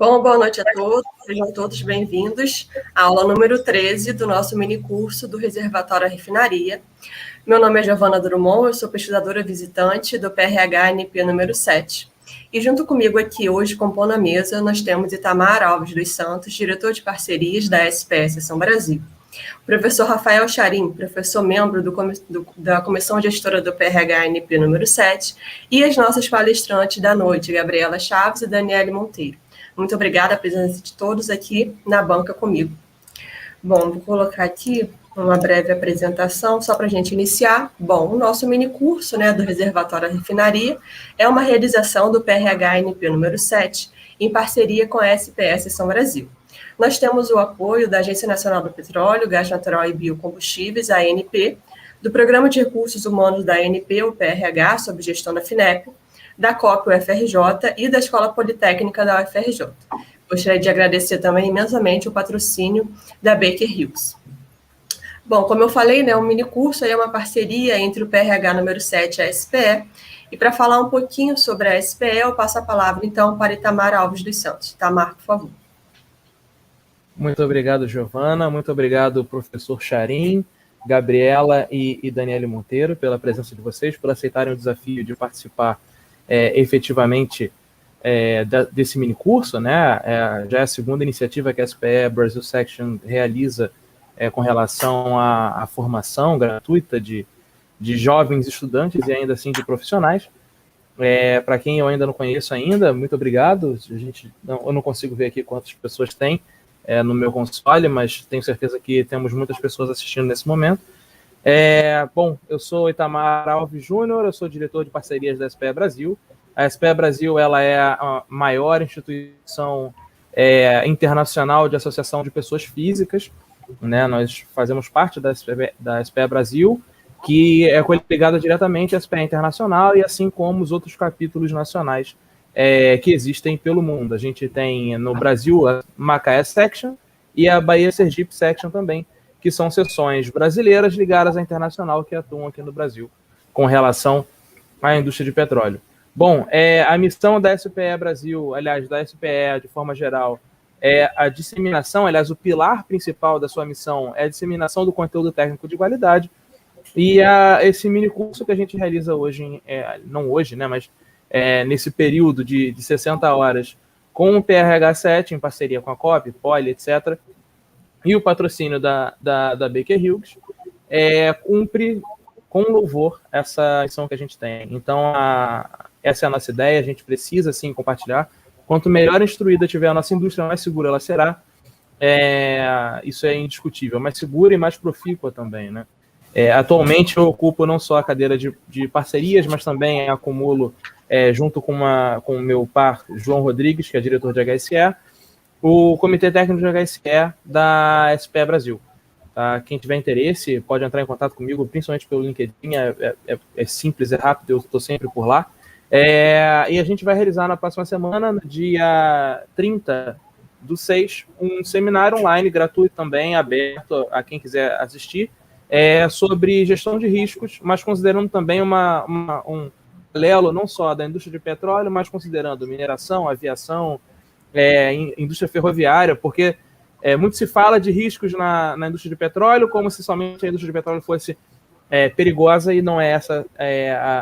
Bom, boa noite a todos, sejam todos bem-vindos à aula número 13 do nosso minicurso do Reservatório à Refinaria. Meu nome é Giovana Drummond, eu sou pesquisadora visitante do PRH-NP número 7. E junto comigo aqui hoje, compondo a mesa, nós temos Itamar Alves dos Santos, diretor de parcerias da SPS São Brasil. O professor Rafael Charim, professor membro da Comissão Gestora do PRH-NP número 7, e as nossas palestrantes da noite, Gabriela Chaves e Daniele Monteiro. Muito obrigada a presença de todos aqui na banca comigo. Bom, vou colocar aqui uma breve apresentação, só para a gente iniciar. Bom, o nosso minicurso do Reservatório à Refinaria é uma realização do PRH-NP número 7, em parceria com a SPS São Brasil. Nós temos o apoio da Agência Nacional do Petróleo, Gás Natural e Biocombustíveis, a ANP, do Programa de Recursos Humanos da ANP, o PRH, sob gestão da FINEP, da COP UFRJ e da Escola Politécnica da UFRJ. Gostaria de agradecer também imensamente o patrocínio da Baker Hughes. Bom, como eu falei, o minicurso é uma parceria entre o PRH número 7 e a SPE, e para falar um pouquinho sobre a SPE, eu passo a palavra, então, para Itamar Alves dos Santos. Itamar, por favor. Muito obrigado, Giovana. Muito obrigado, professor Charim, Gabriela e Daniele Monteiro, pela presença de vocês, por aceitarem o desafio de participar efetivamente desse minicurso, já é a segunda iniciativa que a SPE Brasil Section realiza com relação à formação gratuita de jovens estudantes e ainda assim de profissionais. Para quem eu ainda não conheço ainda, muito obrigado. Eu não consigo ver aqui quantas pessoas tem no meu console, mas tenho certeza que temos muitas pessoas assistindo nesse momento. Bom, eu sou Itamar Alves Júnior, eu sou diretor de parcerias da SPE Brasil. A SPE Brasil ela é a maior instituição internacional de associação de pessoas físicas. Nós fazemos parte da SPE Brasil, que é coligada diretamente à SPE Internacional e assim como os outros capítulos nacionais que existem pelo mundo. A gente tem no Brasil a Macaé Section e a Bahia Sergipe Section também, que são seções brasileiras ligadas à internacional que atuam aqui no Brasil com relação à indústria de petróleo. Bom, a missão da SPE Brasil, aliás, da SPE de forma geral, é a disseminação, aliás, o pilar principal da sua missão é a disseminação do conteúdo técnico de qualidade, e esse minicurso que a gente realiza hoje, não hoje, mas nesse período de 60 horas, com o PRH7, em parceria com a COP, Poli, etc., e o patrocínio da Baker Hughes, cumpre com louvor essa missão que a gente tem. Então, essa é a nossa ideia, a gente precisa, sim, compartilhar. Quanto melhor instruída tiver a nossa indústria, mais segura ela será. Isso é indiscutível, mais segura e mais profícua também, Atualmente, eu ocupo não só a cadeira de parcerias, mas também acumulo, junto com o meu par, João Rodrigues, que é diretor de HSE, o Comitê Técnico de HSE da SPE Brasil. Tá? Quem tiver interesse pode entrar em contato comigo, principalmente pelo LinkedIn, é simples, é rápido, eu estou sempre por lá. E a gente vai realizar na próxima semana, no dia 30/6, um seminário online, gratuito também, aberto a quem quiser assistir, sobre gestão de riscos, mas considerando também um paralelo não só da indústria de petróleo, mas considerando mineração, aviação, indústria ferroviária, porque muito se fala de riscos na indústria de petróleo, como se somente a indústria de petróleo fosse perigosa, e não é essa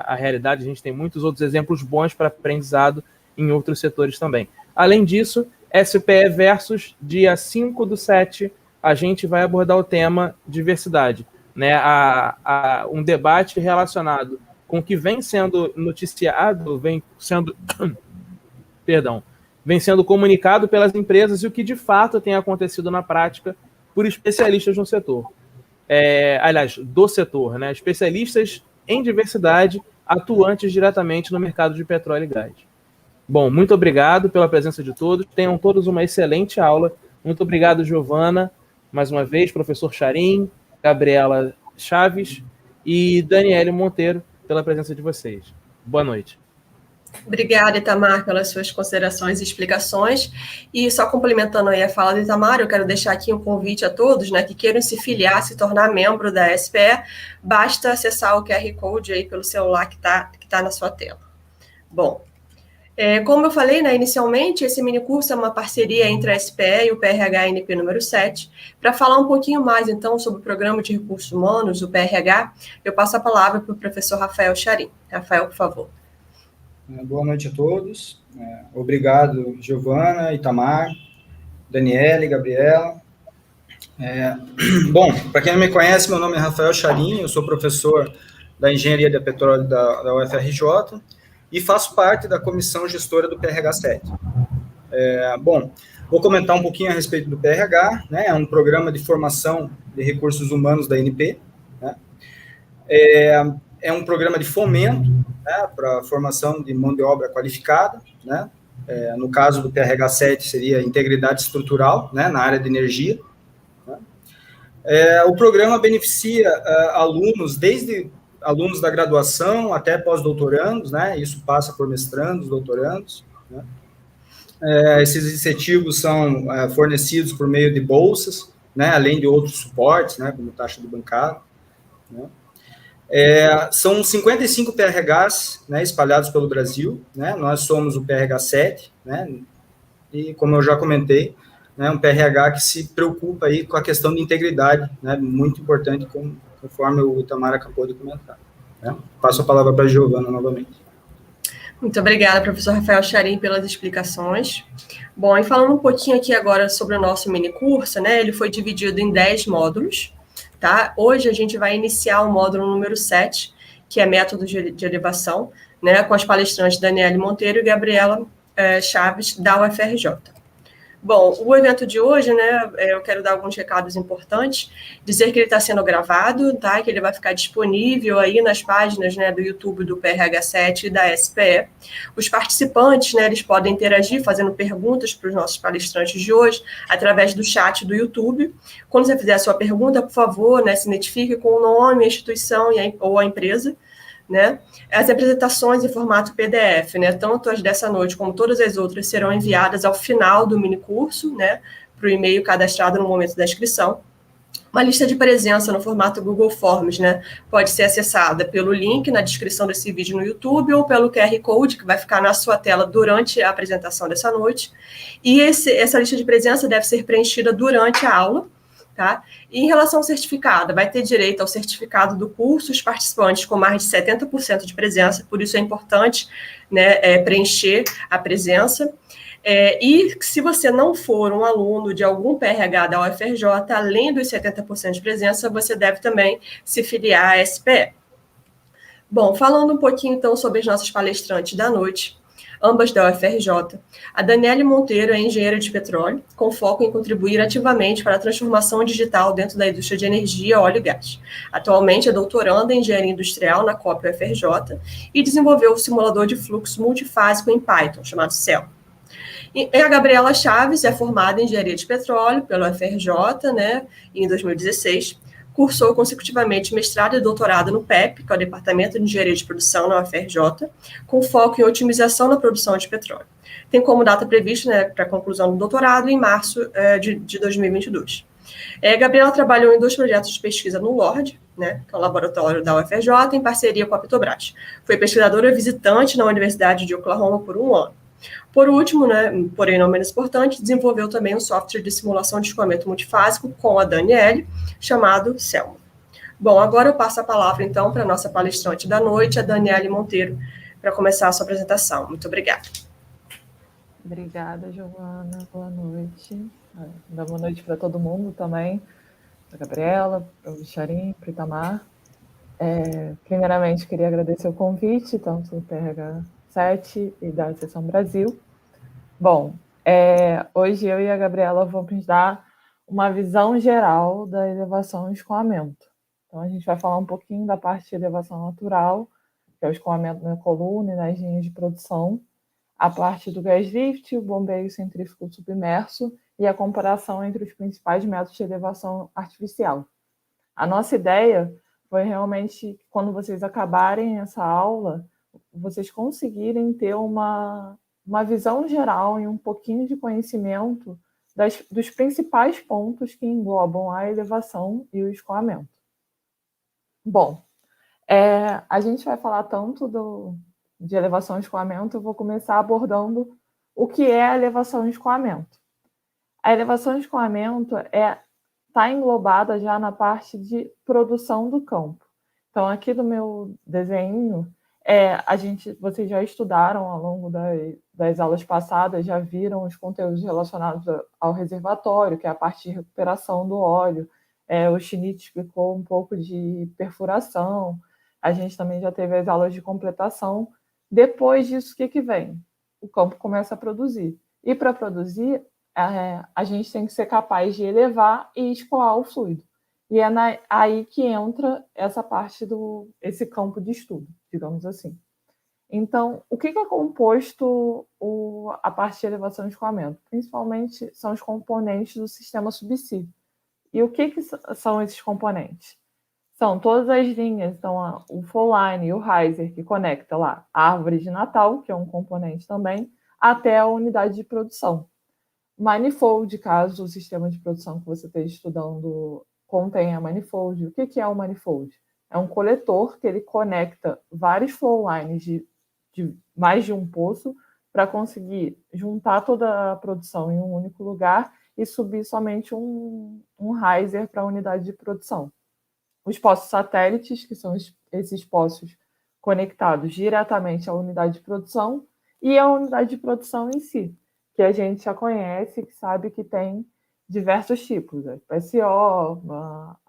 a realidade. A gente tem muitos outros exemplos bons para aprendizado em outros setores também. Além disso, SPE Versus, dia 5/7, a gente vai abordar o tema diversidade, um debate relacionado com o que vem sendo noticiado, vem sendo comunicado pelas empresas e o que de fato tem acontecido na prática por especialistas no setor. Aliás, do setor, especialistas em diversidade, atuantes diretamente no mercado de petróleo e gás. Bom, muito obrigado pela presença de todos, tenham todos uma excelente aula. Muito obrigado, Giovana, mais uma vez, professor Charim, Gabriela Chaves e Daniele Monteiro, pela presença de vocês. Boa noite. Obrigada, Itamar, pelas suas considerações e explicações. E só complementando aí a fala do Itamar, eu quero deixar aqui um convite a todos, que queiram se filiar, se tornar membro da SPE, basta acessar o QR Code aí pelo celular que tá na sua tela. Bom, Como eu falei, né, inicialmente, esse minicurso é uma parceria entre a SPE e o PRH-NP número 7. Para falar um pouquinho mais, então, sobre o Programa de Recursos Humanos, o PRH, eu passo a palavra para o professor Rafael Charim. Rafael, por favor. Boa noite a todos. Obrigado, Giovana, Itamar, Daniele, Gabriela. Bom, para quem não me conhece, meu nome é Rafael Charim, eu sou professor da Engenharia de Petróleo da UFRJ e faço parte da comissão gestora do PRH 7. Bom, vou comentar um pouquinho a respeito do PRH, né? É um programa de formação de recursos humanos da ANP, né? É um programa de fomento, né, para a formação de mão de obra qualificada, né? No caso do PRH 7 seria integridade estrutural, né, na área de energia. Né? O programa beneficia alunos, desde alunos da graduação até pós-doutorandos, né? Isso passa por mestrandos, doutorandos, né? Esses incentivos são fornecidos por meio de bolsas, né, além de outros suportes, né, como taxa de bancada. Né. São 55 PRHs, né, espalhados pelo Brasil, né, nós somos o PRH 7, né, e como eu já comentei, né, um PRH que se preocupa aí com a questão de integridade, né, muito importante, conforme o Itamar acabou de comentar. Né. Passo a palavra para a Giovana novamente. Muito obrigada, professor Rafael Charim, pelas explicações. Bom, e falando um pouquinho aqui agora sobre o nosso minicurso, né, ele foi dividido em 10 módulos, tá? Hoje a gente vai iniciar o módulo número 7, que é métodos de elevação, né, com as palestrantes Daniele Monteiro e Gabriela Chaves, da UFRJ. Bom, o evento de hoje, né, eu quero dar alguns recados importantes, dizer que ele está sendo gravado, tá, que ele vai ficar disponível aí nas páginas, né, do YouTube do PRH7 e da SPE. Os participantes, né, eles podem interagir fazendo perguntas para os nossos palestrantes de hoje através do chat do YouTube. Quando você fizer a sua pergunta, por favor, né, se identifique com o nome, a instituição ou a empresa, né? As apresentações em formato PDF, né, tanto as dessa noite como todas as outras, serão enviadas ao final do minicurso, né, para o e-mail cadastrado no momento da inscrição. Uma lista de presença no formato Google Forms, né, pode ser acessada pelo link na descrição desse vídeo no YouTube ou pelo QR Code que vai ficar na sua tela durante a apresentação dessa noite. E essa lista de presença deve ser preenchida durante a aula. Tá? E em relação ao certificado, vai ter direito ao certificado do curso os participantes com mais de 70% de presença, por isso é importante, né, preencher a presença. E se você não for um aluno de algum PRH da UFRJ, além dos 70% de presença, você deve também se filiar à SPE. Bom, falando um pouquinho então sobre as nossas palestrantes da noite, ambas da UFRJ. A Daniele Monteiro é engenheira de petróleo, com foco em contribuir ativamente para a transformação digital dentro da indústria de energia, óleo e gás. Atualmente é doutoranda em engenharia industrial na COP UFRJ e desenvolveu o simulador de fluxo multifásico em Python, chamado CEL. E a Gabriela Chaves é formada em engenharia de petróleo pela UFRJ, né, em 2016. Cursou consecutivamente mestrado e doutorado no PEP, que é o Departamento de Engenharia de Produção na UFRJ, com foco em otimização da produção de petróleo. Tem como data prevista, né, para a conclusão do doutorado em março de 2022. Gabriela trabalhou em 2 projetos de pesquisa no LORD, né, que é o laboratório da UFRJ, em parceria com a Petrobras. Foi pesquisadora visitante na Universidade de Oklahoma por 1 ano. Por último, né, porém não menos importante, desenvolveu também um software de simulação de escoamento multifásico com a Daniele, chamado Selma. Bom, agora eu passo a palavra, então, para a nossa palestrante da noite, a Daniele Monteiro, para começar a sua apresentação. Muito obrigada. Obrigada, Giovana. Boa noite. Boa noite para todo mundo também, para a Gabriela, para o Charim, para o Itamar. Primeiramente, queria agradecer o convite, tanto do PRH 7 e da Seção Brasil. Bom, hoje eu e a Gabriela vamos dar uma visão geral da elevação e escoamento. Então, a gente vai falar um pouquinho da parte de elevação natural, que é o escoamento na coluna e nas linhas de produção, a parte do gas lift, o bombeio centrífugo submerso e a comparação entre os principais métodos de elevação artificial. A nossa ideia foi realmente, quando vocês acabarem essa aula, vocês conseguirem ter uma visão geral e um pouquinho de conhecimento dos principais pontos que englobam a elevação e o escoamento. Bom, a gente vai falar tanto de elevação e escoamento, eu vou começar abordando o que é a elevação e escoamento. A elevação e escoamento está englobada já na parte de produção do campo. Então, aqui do meu desenho, vocês já estudaram ao longo das aulas passadas, já viram os conteúdos relacionados ao reservatório, que é a parte de recuperação do óleo. O Schnitt explicou um pouco de perfuração. A gente também já teve as aulas de completação. Depois disso, o que vem? O campo começa a produzir. E para produzir, a gente tem que ser capaz de elevar e escoar o fluido. E é aí que entra essa parte esse campo de estudo, digamos assim. Então, o que é composto a parte de elevação e escoamento? Principalmente são os componentes do sistema subsídio. E o que são esses componentes? São todas as linhas, então o flow line e o riser, que conecta lá a árvore de Natal, que é um componente também, até a unidade de produção. Manifold, caso o sistema de produção que você esteja estudando contenha manifold. O que é o manifold? É um coletor que ele conecta vários flow lines de mais de um poço para conseguir juntar toda a produção em um único lugar e subir somente um riser para a unidade de produção. Os poços satélites, que são esses poços conectados diretamente à unidade de produção, e a unidade de produção em si, que a gente já conhece, que sabe que tem diversos tipos. A PSO,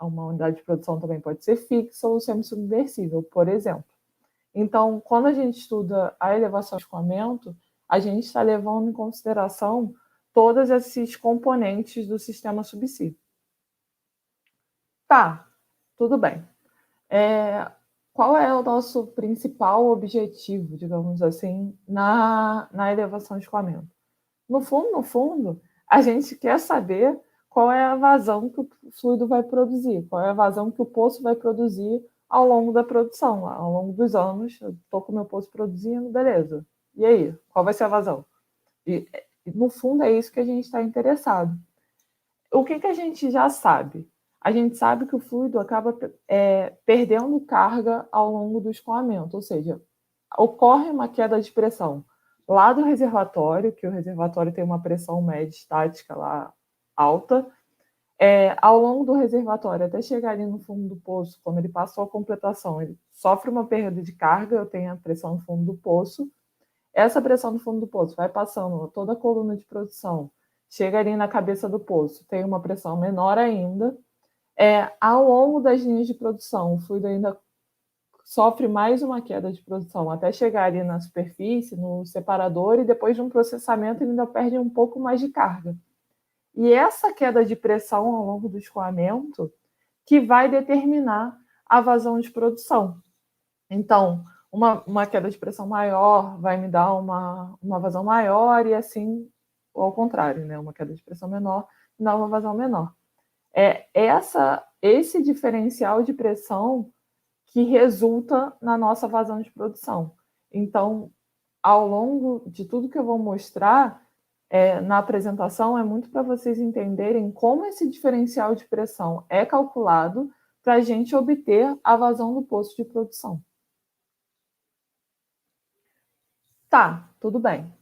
uma unidade de produção também pode ser fixa ou semi-submersível, por exemplo. Então, quando a gente estuda a elevação e escoamento, a gente está levando em consideração todos esses componentes do sistema subsídio. Tá, tudo bem. Qual é o nosso principal objetivo, digamos assim, na elevação e escoamento? No fundo, a gente quer saber qual é a vazão que o fluido vai produzir, qual é a vazão que o poço vai produzir ao longo da produção, ao longo dos anos. Eu estou com o meu poço produzindo, beleza. E aí, qual vai ser a vazão? E no fundo, é isso que a gente está interessado. O que a gente já sabe? A gente sabe que o fluido acaba perdendo carga ao longo do escoamento, ou seja, ocorre uma queda de pressão lá do reservatório, que o reservatório tem uma pressão média estática lá alta, ao longo do reservatório, até chegar ali no fundo do poço, quando ele passou a completação, ele sofre uma perda de carga, eu tenho a pressão no fundo do poço. Essa pressão no fundo do poço vai passando toda a coluna de produção, chega ali na cabeça do poço, tem uma pressão menor ainda. Ao longo das linhas de produção, o fluido ainda sofre mais uma queda de produção, até chegar ali na superfície, no separador, e depois de um processamento ele ainda perde um pouco mais de carga. E essa queda de pressão ao longo do escoamento que vai determinar a vazão de produção. Então, uma queda de pressão maior vai me dar uma vazão maior e assim, ou ao contrário, né? Uma queda de pressão menor me dá uma vazão menor. Esse diferencial de pressão que resulta na nossa vazão de produção. Então, ao longo de tudo que eu vou mostrar na apresentação, é muito para vocês entenderem como esse diferencial de pressão é calculado para a gente obter a vazão do poço de produção. Tá, tudo bem.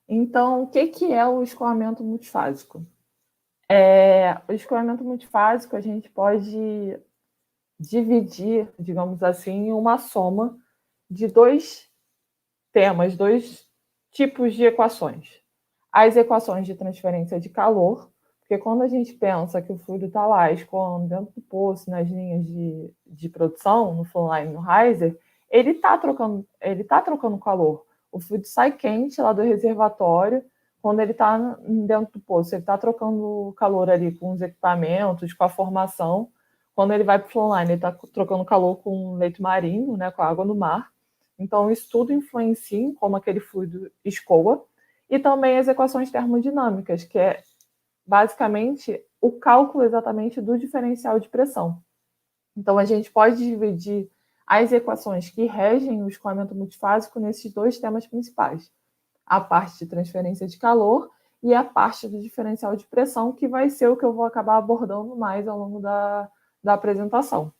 Então, o que é o escoamento multifásico? O escoamento multifásico a gente pode dividir, digamos assim, em uma soma de dois temas, dois tipos de equações. As equações de transferência de calor, porque quando a gente pensa que o fluido está lá escoando dentro do poço, nas linhas de produção, no flow line, no riser, ele está trocando calor. O fluido sai quente lá do reservatório, quando ele está dentro do poço, ele está trocando calor ali com os equipamentos, com a formação. Quando ele vai para o flow line, ele está trocando calor com o leito marinho, né, com a água do mar. Então, isso tudo influencia em como aquele fluido escoa. E também as equações termodinâmicas, que é basicamente o cálculo exatamente do diferencial de pressão. Então, a gente pode dividir as equações que regem o escoamento multifásico nesses dois temas principais. A parte de transferência de calor e a parte do diferencial de pressão, que vai ser o que eu vou acabar abordando mais ao longo da apresentação.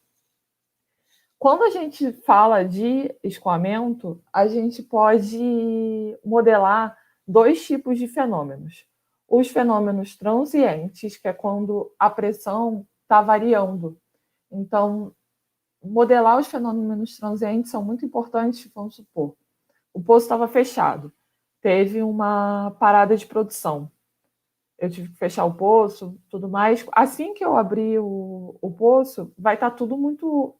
Quando a gente fala de escoamento, a gente pode modelar dois tipos de fenômenos. Os fenômenos transientes, que é quando a pressão está variando. Então, modelar os fenômenos transientes são muito importantes. Vamos supor, o poço estava fechado, teve uma parada de produção. Eu tive que fechar o poço, tudo mais. Assim que eu abrir o poço, vai estar tudo muito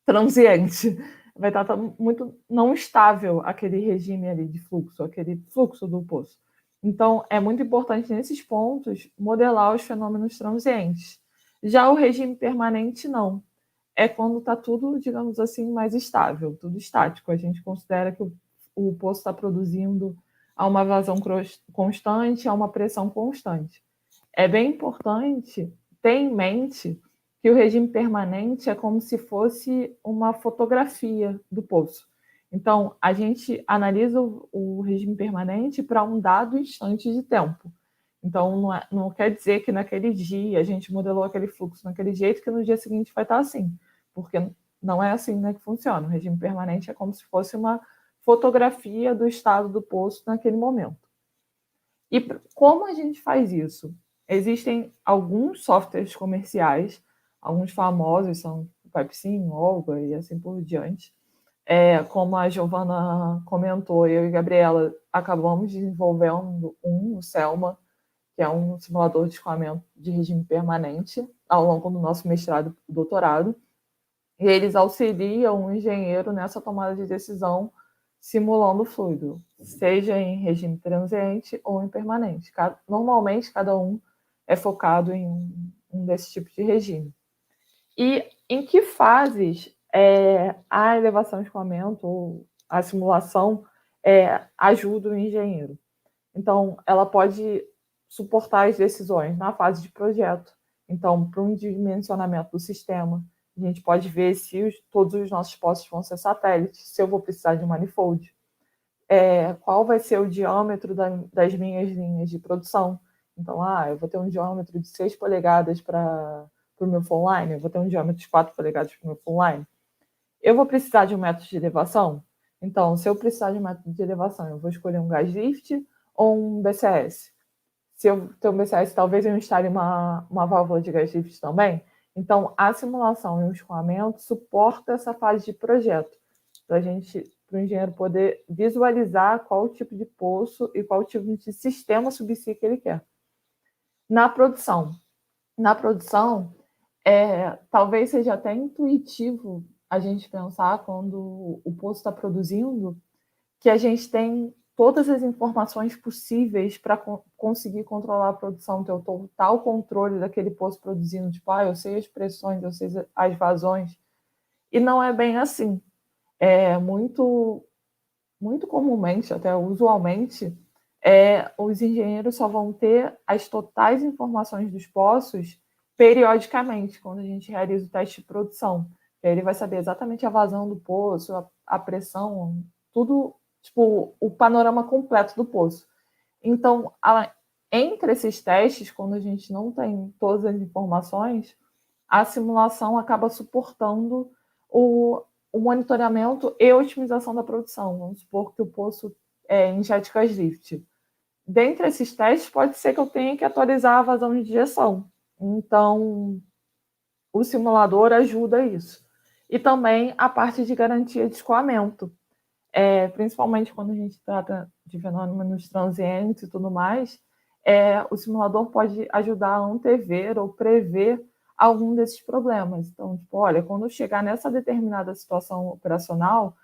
transiente, vai estar muito não estável aquele regime ali de fluxo, aquele fluxo do poço. Então, é muito importante nesses pontos modelar os fenômenos transientes. Já o regime permanente, não. É quando está tudo, digamos assim, mais estável, tudo estático. A gente considera que o poço está produzindo a uma vazão constante, a uma pressão constante. É bem importante ter em mente que o regime permanente é como se fosse uma fotografia do poço. Então, a gente analisa o regime permanente para um dado instante de tempo. Então, não quer dizer que naquele dia a gente modelou aquele fluxo naquele jeito que no dia seguinte vai estar assim, porque não é assim, né, que funciona. O regime permanente é como se fosse uma fotografia do estado do poço naquele momento. E como a gente faz isso? Existem alguns softwares comerciais, alguns famosos são o PipeSim, Olga e assim por diante. Como a Giovana comentou, eu e a Gabriela acabamos desenvolvendo o Selma, que é um simulador de escoamento de regime permanente, ao longo do nosso mestrado e doutorado. E eles auxiliam o engenheiro nessa tomada de decisão simulando o fluido, seja em regime transiente ou em permanente. Normalmente, cada um é focado em um desses tipos de regime. E em que fases a elevação de escoamento ou a simulação ajuda o engenheiro? Então, ela pode suportar as decisões na fase de projeto. Então, para um dimensionamento do sistema, a gente pode ver se todos os nossos postos vão ser satélites, se eu vou precisar de um manifold, qual vai ser o diâmetro das minhas linhas de produção. Então, eu vou ter um diâmetro de 6 polegadas para o meu full line, eu vou ter um diâmetro de 4 polegadas para o meu full line. Eu vou precisar de um método de elevação? Então, se eu precisar de um método de elevação, eu vou escolher um gas lift ou um BCS. Se eu ter um BCS, talvez eu instale uma válvula de gas lift também. Então, a simulação e o escoamento suporta essa fase de projeto, para o engenheiro poder visualizar qual tipo de poço e qual tipo de sistema subsídio que ele quer. Na produção, talvez seja até intuitivo a gente pensar, quando o poço está produzindo, que a gente tem todas as informações possíveis para conseguir controlar a produção, ter o total controle daquele poço produzindo. Tipo, eu sei as pressões, eu sei as vazões. E não é bem assim. Muito comumente, até usualmente, os engenheiros só vão ter as totais informações dos poços periodicamente, quando a gente realiza o teste de produção. Ele vai saber exatamente a vazão do poço, a pressão, tudo, tipo, o panorama completo do poço. Então, entre esses testes, quando a gente não tem todas as informações, a simulação acaba suportando o monitoramento e otimização da produção. Vamos supor que o poço injete gas lift. Dentre esses testes, pode ser que eu tenha que atualizar a vazão de injeção. Então, o simulador ajuda isso. E também a parte de garantia de escoamento. Principalmente quando a gente trata de fenômenos transientes e tudo mais, o simulador pode ajudar a antever ou prever algum desses problemas. Então, tipo, olha, quando chegar nessa determinada situação operacional,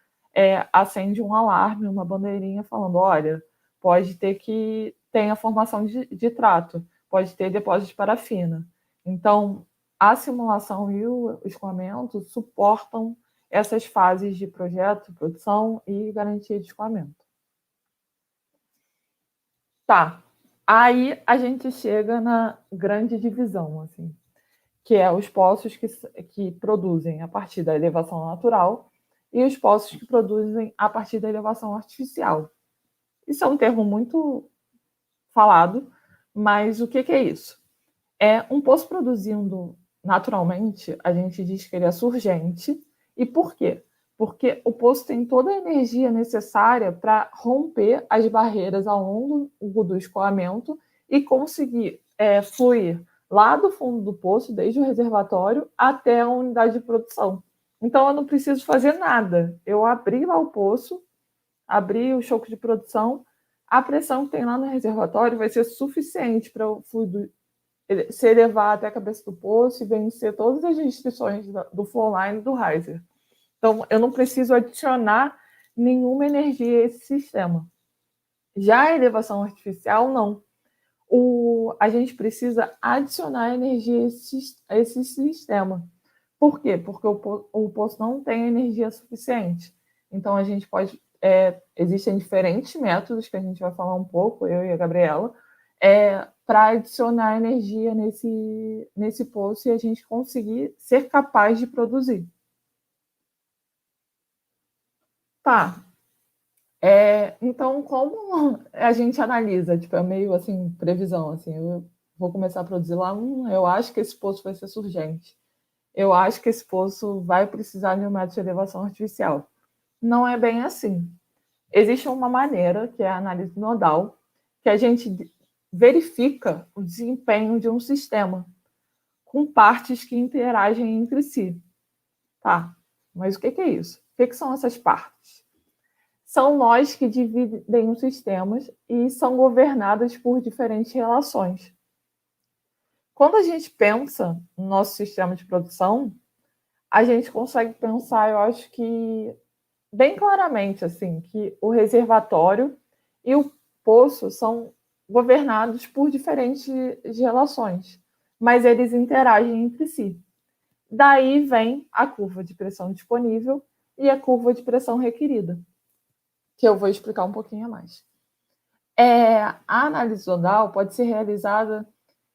acende um alarme, uma bandeirinha falando, olha, pode ter que ter a formação de trato, pode ter depósito de parafina. Então, a simulação e o escoamento suportam essas fases de projeto, produção e garantia de escoamento. Tá, aí a gente chega na grande divisão, assim, que é os poços que produzem a partir da elevação natural e os poços que produzem a partir da elevação artificial. Isso é um termo muito falado, mas o que é isso? Um poço produzindo naturalmente, a gente diz que ele é surgente E por quê? Porque o poço tem toda a energia necessária para romper as barreiras ao longo do escoamento e conseguir fluir lá do fundo do poço, desde o reservatório até a unidade de produção. Então, eu não preciso fazer nada. Eu abri lá o poço, abri o choco de produção, a pressão que tem lá no reservatório vai ser suficiente para o fluido se elevar até a cabeça do poço e vencer todas as restrições do flowline e do riser. Então, eu não preciso adicionar nenhuma energia a esse sistema. Já a elevação artificial, não. A gente precisa adicionar energia a esse sistema. Por quê? Porque o poço não tem energia suficiente. Então, a gente pode... existem diferentes métodos, que a gente vai falar um pouco, eu e a Gabriela, para adicionar energia nesse poço e a gente conseguir ser capaz de produzir. Tá. Então, como a gente analisa? Tipo, é meio assim, previsão, assim, eu vou começar a produzir lá, eu acho que esse poço vai ser surgente. Eu acho que esse poço vai precisar de um método de elevação artificial. Não é bem assim. Existe uma maneira, que é a análise nodal, que a gente verifica o desempenho de um sistema com partes que interagem entre si. Tá, mas o que é isso? O que são essas partes? São nós que dividem os sistemas e são governadas por diferentes relações. Quando a gente pensa no nosso sistema de produção, a gente consegue pensar, eu acho que bem claramente, assim, que o reservatório e o poço são governados por diferentes relações, mas eles interagem entre si. Daí vem a curva de pressão disponível e a curva de pressão requerida, que eu vou explicar um pouquinho mais. A análise nodal pode ser realizada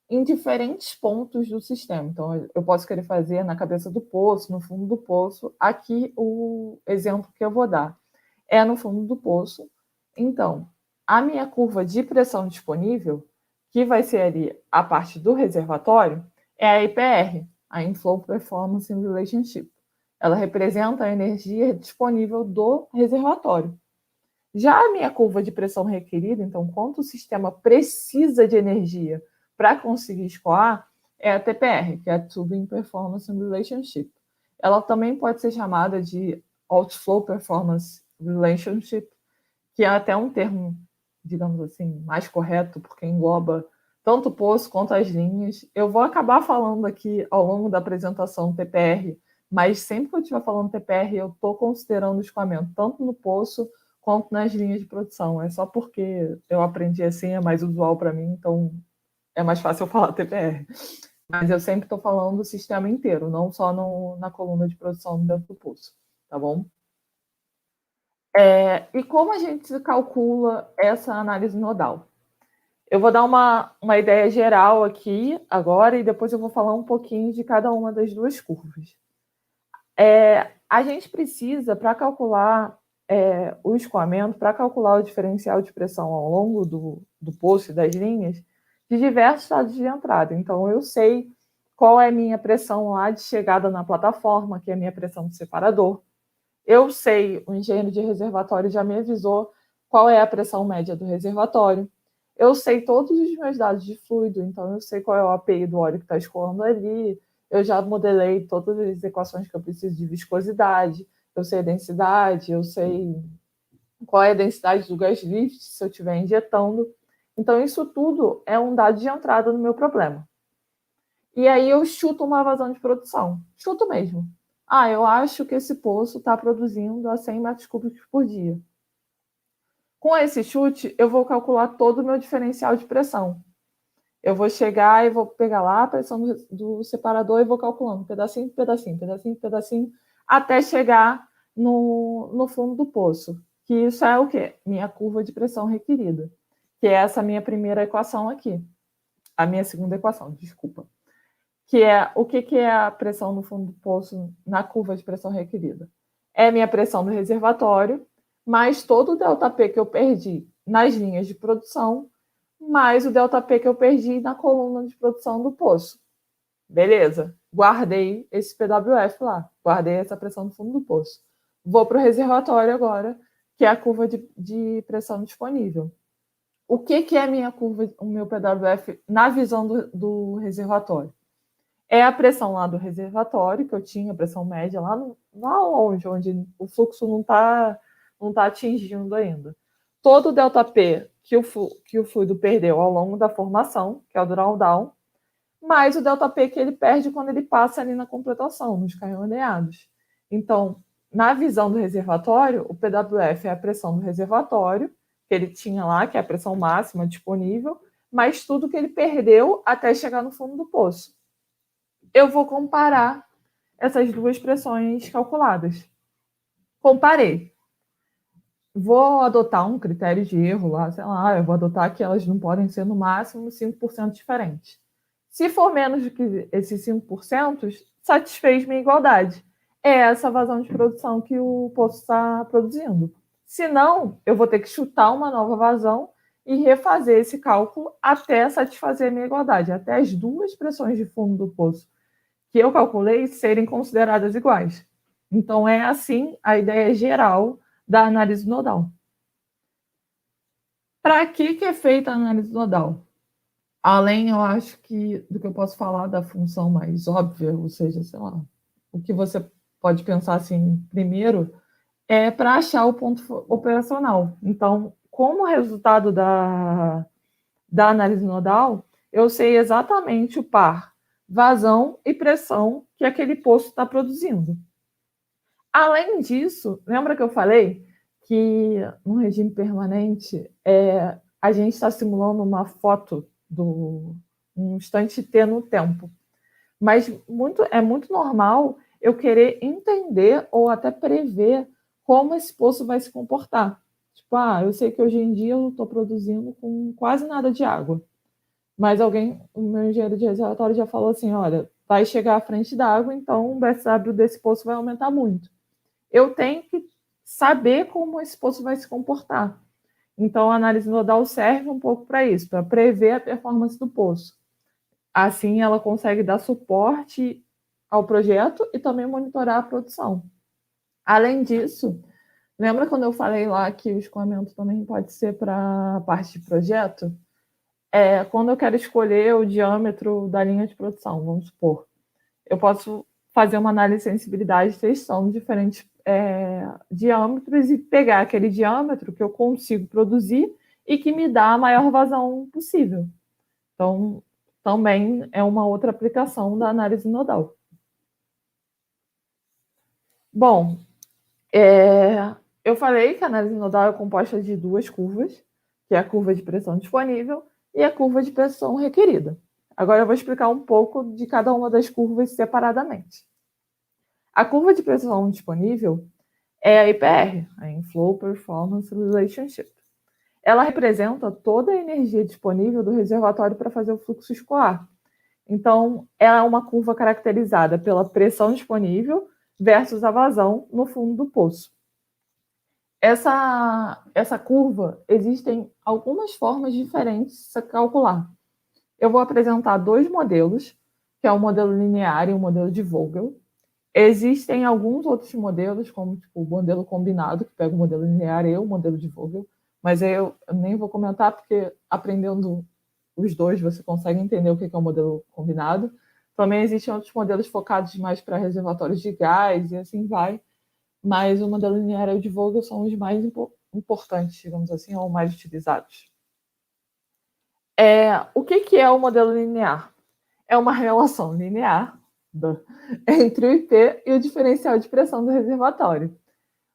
em diferentes pontos do sistema. Então, eu posso querer fazer na cabeça do poço, no fundo do poço. Aqui, o exemplo que eu vou dar é no fundo do poço. Então, a minha curva de pressão disponível, que vai ser ali a parte do reservatório, é a IPR, a Inflow Performance Relationship. Ela representa a energia disponível do reservatório. Já a minha curva de pressão requerida, então, quanto o sistema precisa de energia para conseguir escoar, é a TPR, que é a Tubing Performance Relationship. Ela também pode ser chamada de Outflow Performance Relationship, que é até um termo, digamos assim, mais correto, porque engloba tanto o poço quanto as linhas. Eu vou acabar falando aqui ao longo da apresentação TPR, mas sempre que eu estiver falando TPR, eu estou considerando o escoamento tanto no poço quanto nas linhas de produção. É só porque eu aprendi assim, é mais usual para mim, então é mais fácil eu falar TPR. Mas eu sempre estou falando do sistema inteiro, não só na coluna de produção dentro do poço, tá bom? E como a gente calcula essa análise nodal? Eu vou dar uma ideia geral aqui agora e depois eu vou falar um pouquinho de cada uma das duas curvas. A gente precisa, para calcular o escoamento, para calcular o diferencial de pressão ao longo do poço e das linhas, de diversos estados de entrada. Então, eu sei qual é a minha pressão lá de chegada na plataforma, que é a minha pressão de separador. Eu sei, o engenheiro de reservatório já me avisou qual é a pressão média do reservatório. Eu sei todos os meus dados de fluido, então eu sei qual é o API do óleo que está escoando ali, eu já modelei todas as equações que eu preciso de viscosidade, eu sei a densidade, eu sei qual é a densidade do gás lift se eu estiver injetando. Então, isso tudo é um dado de entrada no meu problema. E aí eu chuto uma vazão de produção. Chuto mesmo. Eu acho que esse poço está produzindo a 100 metros cúbicos por dia. Com esse chute, eu vou calcular todo o meu diferencial de pressão. Eu vou chegar e vou pegar lá a pressão do separador e vou calculando pedacinho, pedacinho, pedacinho, pedacinho, até chegar no fundo do poço. Que isso é o quê? Minha curva de pressão requerida. Que é essa minha primeira equação aqui. A minha segunda equação, desculpa. Que é o que é a pressão no fundo do poço na curva de pressão requerida. É minha pressão do reservatório, mais todo o ΔP que eu perdi nas linhas de produção, mais o ΔP que eu perdi na coluna de produção do poço. Beleza? guardei esse PWF lá, guardei essa pressão no fundo do poço. Vou para o reservatório agora, que é a curva de pressão disponível. O que é a minha curva, o meu PWF na visão do reservatório? É a pressão lá do reservatório, que eu tinha, a pressão média lá longe, onde o fluxo não tá atingindo ainda. Todo o ΔP que o fluido perdeu ao longo da formação, que é o drawdown, mais o ΔP que ele perde quando ele passa ali na completação, nos carroneados. Então, na visão do reservatório, o PWF é a pressão do reservatório, que ele tinha lá, que é a pressão máxima disponível, mais tudo que ele perdeu até chegar no fundo do poço. Eu vou comparar essas duas pressões calculadas. Comparei. Vou adotar um critério de erro lá, sei lá, eu vou adotar que elas não podem ser no máximo 5% diferentes. Se for menos do que esses 5%, satisfez minha igualdade. É essa vazão de produção que o poço está produzindo. Se não, eu vou ter que chutar uma nova vazão e refazer esse cálculo até satisfazer a minha igualdade, até as duas pressões de fundo do poço que eu calculei serem consideradas iguais. Então, é assim a ideia geral da análise nodal. Para que é feita a análise nodal? Além, eu acho que, do que eu posso falar da função mais óbvia, ou seja, sei lá, o que você pode pensar assim, primeiro, é para achar o ponto operacional. Então, como resultado da análise nodal, eu sei exatamente o par vazão e pressão que aquele poço está produzindo. Além disso, lembra que eu falei que no regime permanente a gente está simulando uma foto um instante T no tempo. Mas é muito normal eu querer entender ou até prever como esse poço vai se comportar. Tipo, eu sei que hoje em dia eu estou produzindo com quase nada de água. Mas o meu engenheiro de reservatório já falou assim, olha, vai chegar à frente da água, então o BSW desse poço vai aumentar muito. Eu tenho que saber como esse poço vai se comportar. Então, a análise nodal serve um pouco para isso, para prever a performance do poço. Assim, ela consegue dar suporte ao projeto e também monitorar a produção. Além disso, lembra quando eu falei lá que o escoamento também pode ser para a parte de projeto? Quando eu quero escolher o diâmetro da linha de produção, vamos supor, eu posso fazer uma análise de sensibilidade de testão de diferentes diâmetros e pegar aquele diâmetro que eu consigo produzir e que me dá a maior vazão possível. Então, também é uma outra aplicação da análise nodal. Bom, eu falei que a análise nodal é composta de duas curvas, que é a curva de pressão disponível e a curva de pressão requerida. Agora eu vou explicar um pouco de cada uma das curvas separadamente. A curva de pressão disponível é a IPR, a Inflow Performance Relationship. Ela representa toda a energia disponível do reservatório para fazer o fluxo escoar. Então, ela é uma curva caracterizada pela pressão disponível versus a vazão no fundo do poço. Essa curva, existem algumas formas diferentes de se calcular. Eu vou apresentar dois modelos, que é o modelo linear e o modelo de Vogel. Existem alguns outros modelos, como o modelo combinado, que pega o modelo linear e o modelo de Vogel, mas eu nem vou comentar, porque aprendendo os dois você consegue entender o que é o modelo combinado. Também existem outros modelos focados mais para reservatórios de gás e assim vai, mas o modelo linear e o de Vogel são os mais importantes, digamos assim, ou mais utilizados. O que é o modelo linear? É uma relação linear entre o IP e o diferencial de pressão do reservatório.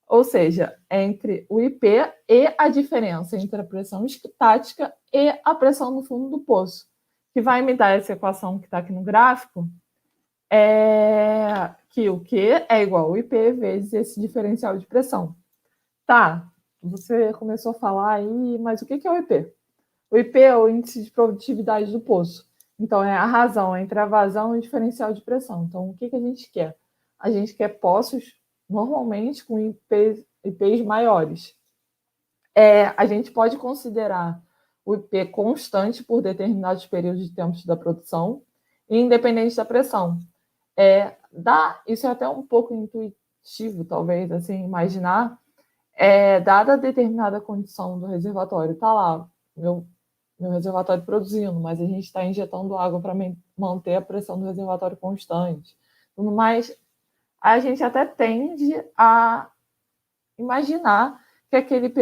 Ou seja, entre o IP e a diferença entre a pressão estática e a pressão no fundo do poço, que vai me dar essa equação que está aqui no gráfico, que o Q é igual ao IP vezes esse diferencial de pressão. Tá, você começou a falar aí, mas o que é o IP? O IP é o índice de produtividade do poço. Então, é a razão entre a vazão e o diferencial de pressão. Então, o que a gente quer? A gente quer poços, normalmente, com IPs maiores. A gente pode considerar o IP constante por determinados períodos de tempo da produção, independente da pressão. Isso é até um pouco intuitivo, talvez, assim, imaginar, dada determinada condição do reservatório, está lá, meu reservatório produzindo, mas a gente está injetando água para manter a pressão do reservatório constante. Tudo mais, a gente até tende a imaginar que aquele P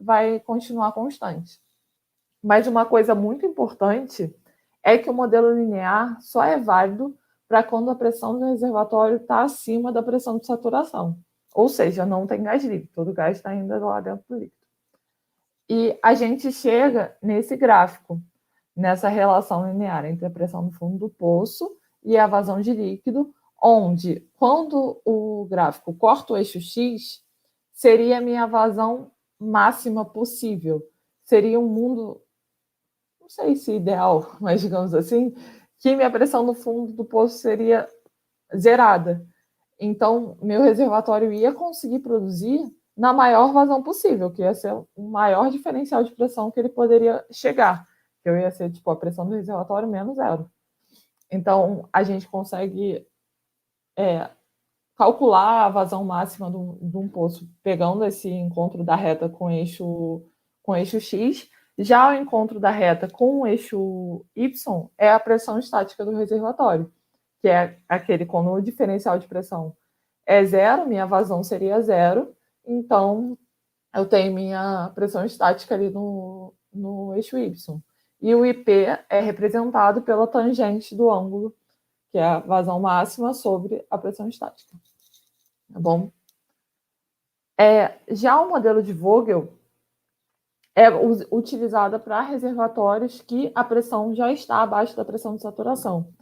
vai continuar constante. Mas uma coisa muito importante é que o modelo linear só é válido para quando a pressão do reservatório está acima da pressão de saturação. Ou seja, não tem gás líquido, todo o gás está ainda lá dentro do líquido. E a gente chega nesse gráfico, nessa relação linear entre a pressão no fundo do poço e a vazão de líquido, onde, quando o gráfico corta o eixo X, seria a minha vazão máxima possível. Seria um mundo, não sei se ideal, mas digamos assim, que minha pressão no fundo do poço seria zerada. Então, meu reservatório ia conseguir produzir na maior vazão possível, que ia ser o maior diferencial de pressão que ele poderia chegar, que eu ia ser tipo a pressão do reservatório menos zero. Então, a gente consegue calcular a vazão máxima de um poço pegando esse encontro da reta com eixo X. Já o encontro da reta com o eixo Y é a pressão estática do reservatório, que é aquele quando o diferencial de pressão é zero, minha vazão seria zero, então eu tenho minha pressão estática ali no eixo Y. E o IP é representado pela tangente do ângulo, que é a vazão máxima sobre a pressão estática. Tá bom? Já o modelo de Vogel é utilizado para reservatórios que a pressão já está abaixo da pressão de saturação.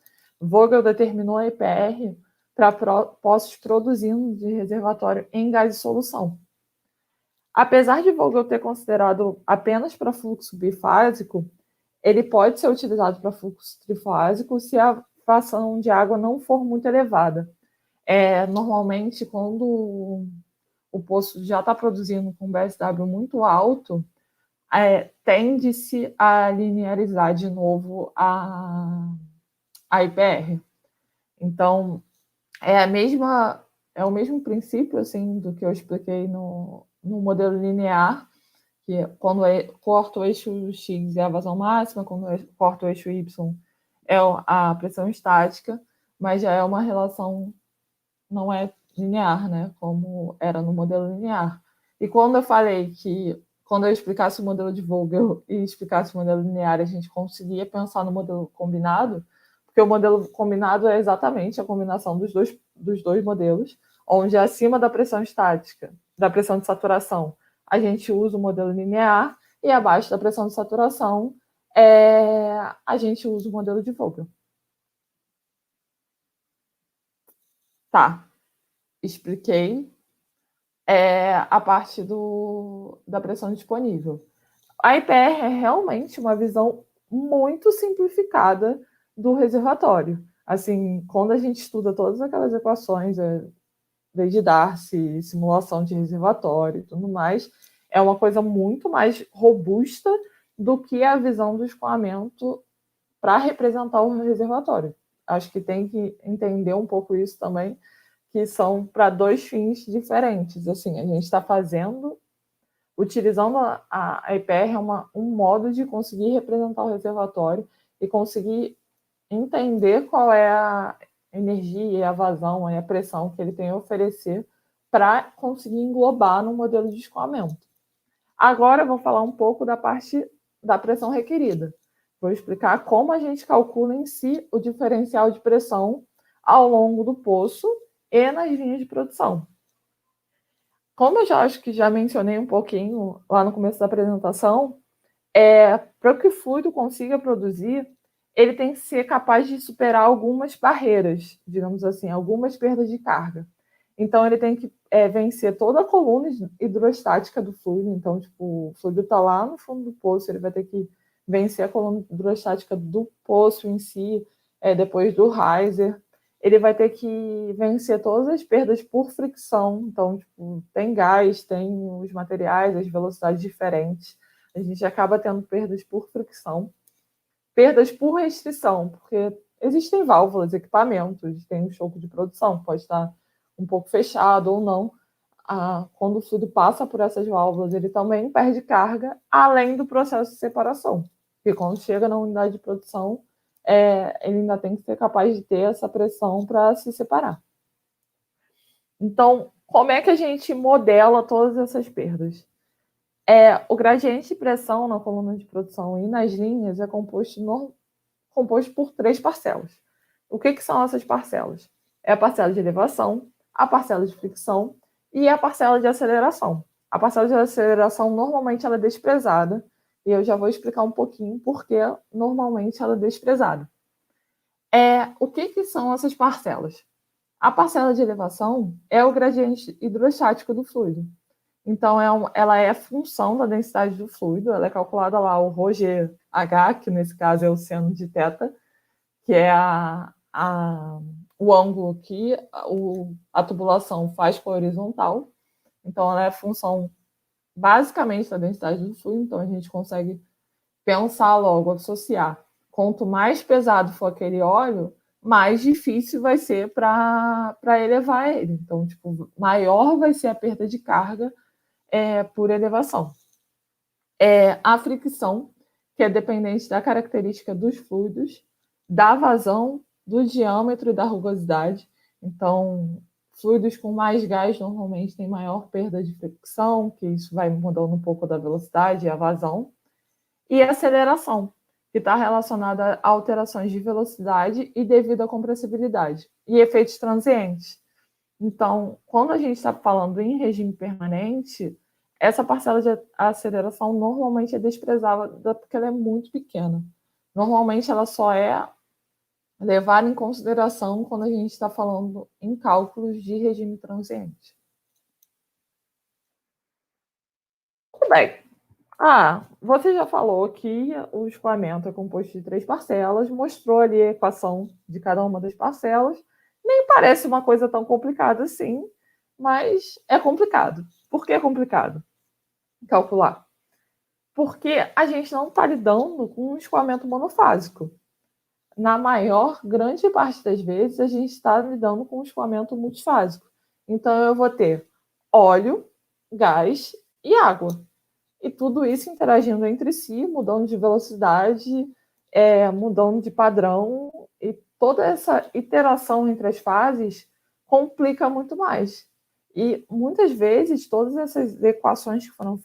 Vogel determinou a IPR para poços produzindo de reservatório em gás de solução. Apesar de Vogel ter considerado apenas para fluxo bifásico, ele pode ser utilizado para fluxo trifásico se a fração de água não for muito elevada. Normalmente, quando o poço já está produzindo com BSW muito alto, tende-se a linearizar de novo a IPR. Então, é o mesmo princípio assim, do que eu expliquei no modelo linear, que quando corta o eixo X é a vazão máxima, quando corta o eixo Y é a pressão estática, mas já é uma relação, não é linear, né, como era no modelo linear. E quando eu falei que, quando eu explicasse o modelo de Vogel e explicasse o modelo linear, a gente conseguia pensar no modelo combinado, porque o modelo combinado é exatamente a combinação dos dois modelos, onde acima da pressão estática, da pressão de saturação, a gente usa o modelo linear, e abaixo da pressão de saturação, a gente usa o modelo de Vogel. Tá, expliquei a parte da pressão disponível. A IPR é realmente uma visão muito simplificada do reservatório. Assim, quando a gente estuda todas aquelas equações, desde Darcy, simulação de reservatório e tudo mais, é uma coisa muito mais robusta do que a visão do escoamento para representar o reservatório. Acho que tem que entender um pouco isso também, que são para dois fins diferentes. Assim, a gente está utilizando a IPR um modo de conseguir representar o reservatório e conseguir entender qual é a energia, a vazão, a pressão que ele tem a oferecer para conseguir englobar no modelo de escoamento. Agora eu vou falar um pouco da parte da pressão requerida. Vou explicar como a gente calcula em si o diferencial de pressão ao longo do poço e nas linhas de produção. Como eu acho que já mencionei um pouquinho lá no começo da apresentação, para que o fluido consiga produzir, ele tem que ser capaz de superar algumas barreiras, digamos assim, algumas perdas de carga. Então, ele tem que vencer toda a coluna hidrostática do fluido. Então, tipo, o fluido está lá no fundo do poço, ele vai ter que vencer a coluna hidrostática do poço em si, depois do riser. Ele vai ter que vencer todas as perdas por fricção. Então, tipo, tem gás, tem os materiais, as velocidades diferentes. A gente acaba tendo perdas por fricção. Perdas por restrição, porque existem válvulas, equipamentos, tem um choco de produção, pode estar um pouco fechado ou não. Quando o fluido passa por essas válvulas, ele também perde carga, além do processo de separação. Porque quando chega na unidade de produção, ele ainda tem que ser capaz de ter essa pressão para se separar. Então, como é que a gente modela todas essas perdas? O gradiente de pressão na coluna de produção e nas linhas é composto por 3 parcelas. O que são essas parcelas? É a parcela de elevação, a parcela de fricção e a parcela de aceleração. A parcela de aceleração, normalmente, ela é desprezada, e eu já vou explicar um pouquinho por que, normalmente, ela é desprezada. O que são essas parcelas? A parcela de elevação é o gradiente hidrostático do fluido. Então, ela é a função da densidade do fluido, ela é calculada lá, o ρgh, que nesse caso é o seno de θ, que é o ângulo que a tubulação faz com a horizontal. Então, ela é a função basicamente da densidade do fluido, então a gente consegue pensar logo, associar. Quanto mais pesado for aquele óleo, mais difícil vai ser para elevar ele. Então, maior vai ser a perda de carga por elevação. A fricção, que é dependente da característica dos fluidos, da vazão, do diâmetro e da rugosidade. Então, fluidos com mais gás normalmente têm maior perda de fricção, que isso vai mudando um pouco da velocidade e a vazão. E a aceleração, que está relacionada a alterações de velocidade e devido à compressibilidade. E efeitos transientes. Então, quando a gente está falando em regime permanente, essa parcela de aceleração normalmente é desprezada porque ela é muito pequena. Normalmente ela só é levada em consideração quando a gente está falando em cálculos de regime transiente. Tudo bem. Você já falou que o escoamento é composto de 3 parcelas, mostrou ali a equação de cada uma das parcelas. Nem parece uma coisa tão complicada assim, mas é complicado. Por que é complicado calcular? Porque a gente não está lidando com um escoamento monofásico. Na grande parte das vezes, a gente está lidando com um escoamento multifásico. Então, eu vou ter óleo, gás e água. E tudo isso interagindo entre si, mudando de velocidade, mudando de padrão, e toda essa iteração entre as fases complica muito mais. E muitas vezes todas essas equações que foram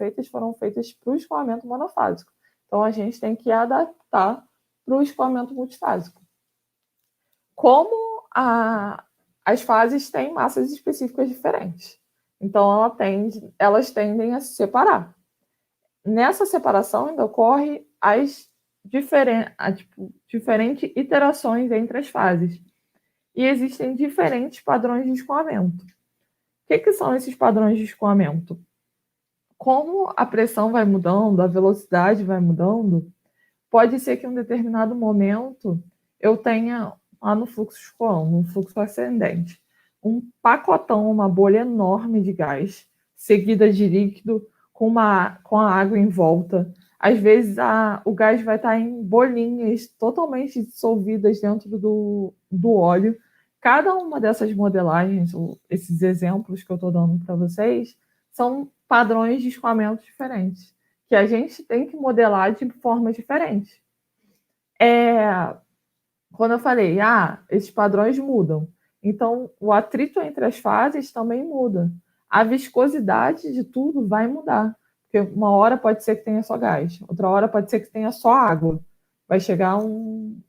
feitas para o escoamento monofásico. Então a gente tem que adaptar para o escoamento multifásico. Como as fases têm massas específicas diferentes, então elas tendem a se separar. Nessa separação ainda ocorre as diferentes iterações entre as fases. E existem diferentes padrões de escoamento. O que são esses padrões de escoamento? Como a pressão vai mudando, a velocidade vai mudando, pode ser que em um determinado momento eu tenha lá no fluxo escoando, no fluxo ascendente, um pacotão, uma bolha enorme de gás, seguida de líquido, com a água em volta. Às vezes o gás vai estar em bolinhas totalmente dissolvidas dentro do óleo. Cada uma dessas modelagens, esses exemplos que eu estou dando para vocês, são padrões de escoamento diferentes, que a gente tem que modelar de formas diferentes. Quando eu falei, esses padrões mudam, então o atrito entre as fases também muda. A viscosidade de tudo vai mudar, porque uma hora pode ser que tenha só gás, outra hora pode ser que tenha só água. Vai chegar um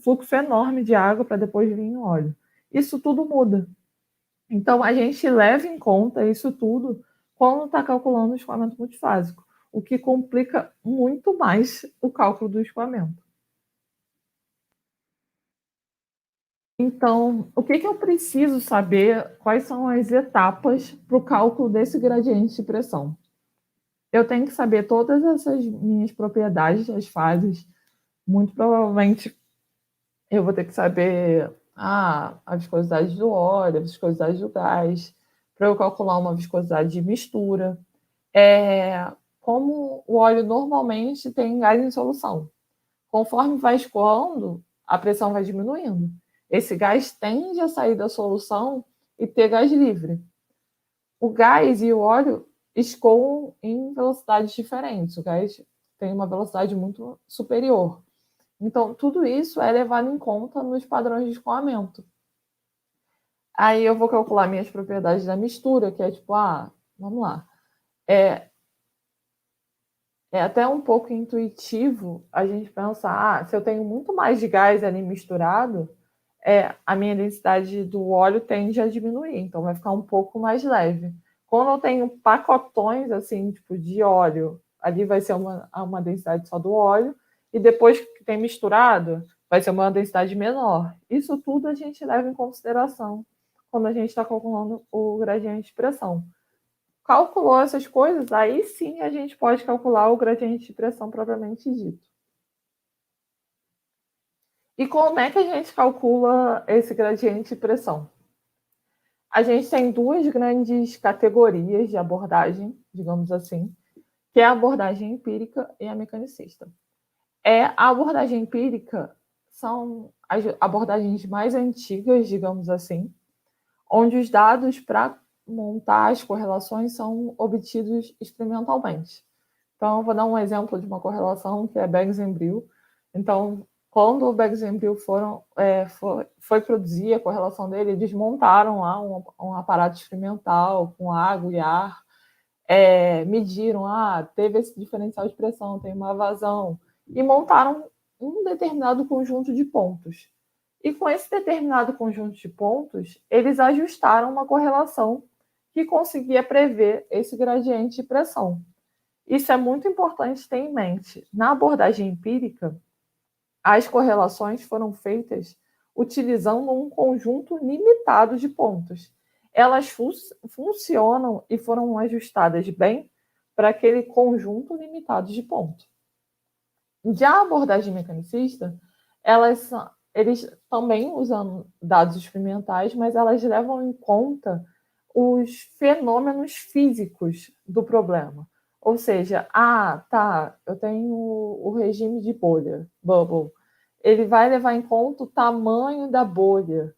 fluxo enorme de água para depois vir em óleo. Isso tudo muda. Então, a gente leva em conta isso tudo quando está calculando o escoamento multifásico, o que complica muito mais o cálculo do escoamento. Então, o que eu preciso saber? Quais são as etapas para o cálculo desse gradiente de pressão? Eu tenho que saber todas essas minhas propriedades das fases. Muito provavelmente eu vou ter que saber a viscosidade do óleo, a viscosidade do gás, para eu calcular uma viscosidade de mistura. Como o óleo normalmente tem gás em solução. Conforme vai escoando, a pressão vai diminuindo. Esse gás tende a sair da solução e ter gás livre. O gás e o óleo escoam em velocidades diferentes. O gás tem uma velocidade muito superior. Então, tudo isso é levado em conta nos padrões de escoamento. Aí eu vou calcular minhas propriedades da mistura, que é tipo, vamos lá. É até um pouco intuitivo a gente pensar, se eu tenho muito mais de gás ali misturado, a minha densidade do óleo tende a diminuir, então vai ficar um pouco mais leve. Quando eu tenho pacotões assim, tipo de óleo, ali vai ser uma densidade só do óleo, e depois que tem misturado, vai ser uma densidade menor. Isso tudo a gente leva em consideração quando a gente está calculando o gradiente de pressão. Calculou essas coisas, aí sim a gente pode calcular o gradiente de pressão propriamente dito. E como é que a gente calcula esse gradiente de pressão? A gente tem duas grandes categorias de abordagem, digamos assim, que é a abordagem empírica e a mecanicista. A abordagem empírica são as abordagens mais antigas, digamos assim, onde os dados para montar as correlações são obtidos experimentalmente. Então, eu vou dar um exemplo de uma correlação que é Beggs e Brill. Então, quando o Beggs e Brill foi produzir a correlação dele, eles montaram lá um aparato experimental com água e ar, mediram, teve esse diferencial de pressão, tem uma vazão, e montaram um determinado conjunto de pontos. E com esse determinado conjunto de pontos, eles ajustaram uma correlação que conseguia prever esse gradiente de pressão. Isso é muito importante ter em mente. Na abordagem empírica, as correlações foram feitas utilizando um conjunto limitado de pontos. Elas funcionam e foram ajustadas bem para aquele conjunto limitado de pontos. Já a abordagem mecanicista, eles também usam dados experimentais, mas elas levam em conta os fenômenos físicos do problema. Ou seja, eu tenho o regime de bolha, bubble. Ele vai levar em conta o tamanho da bolha.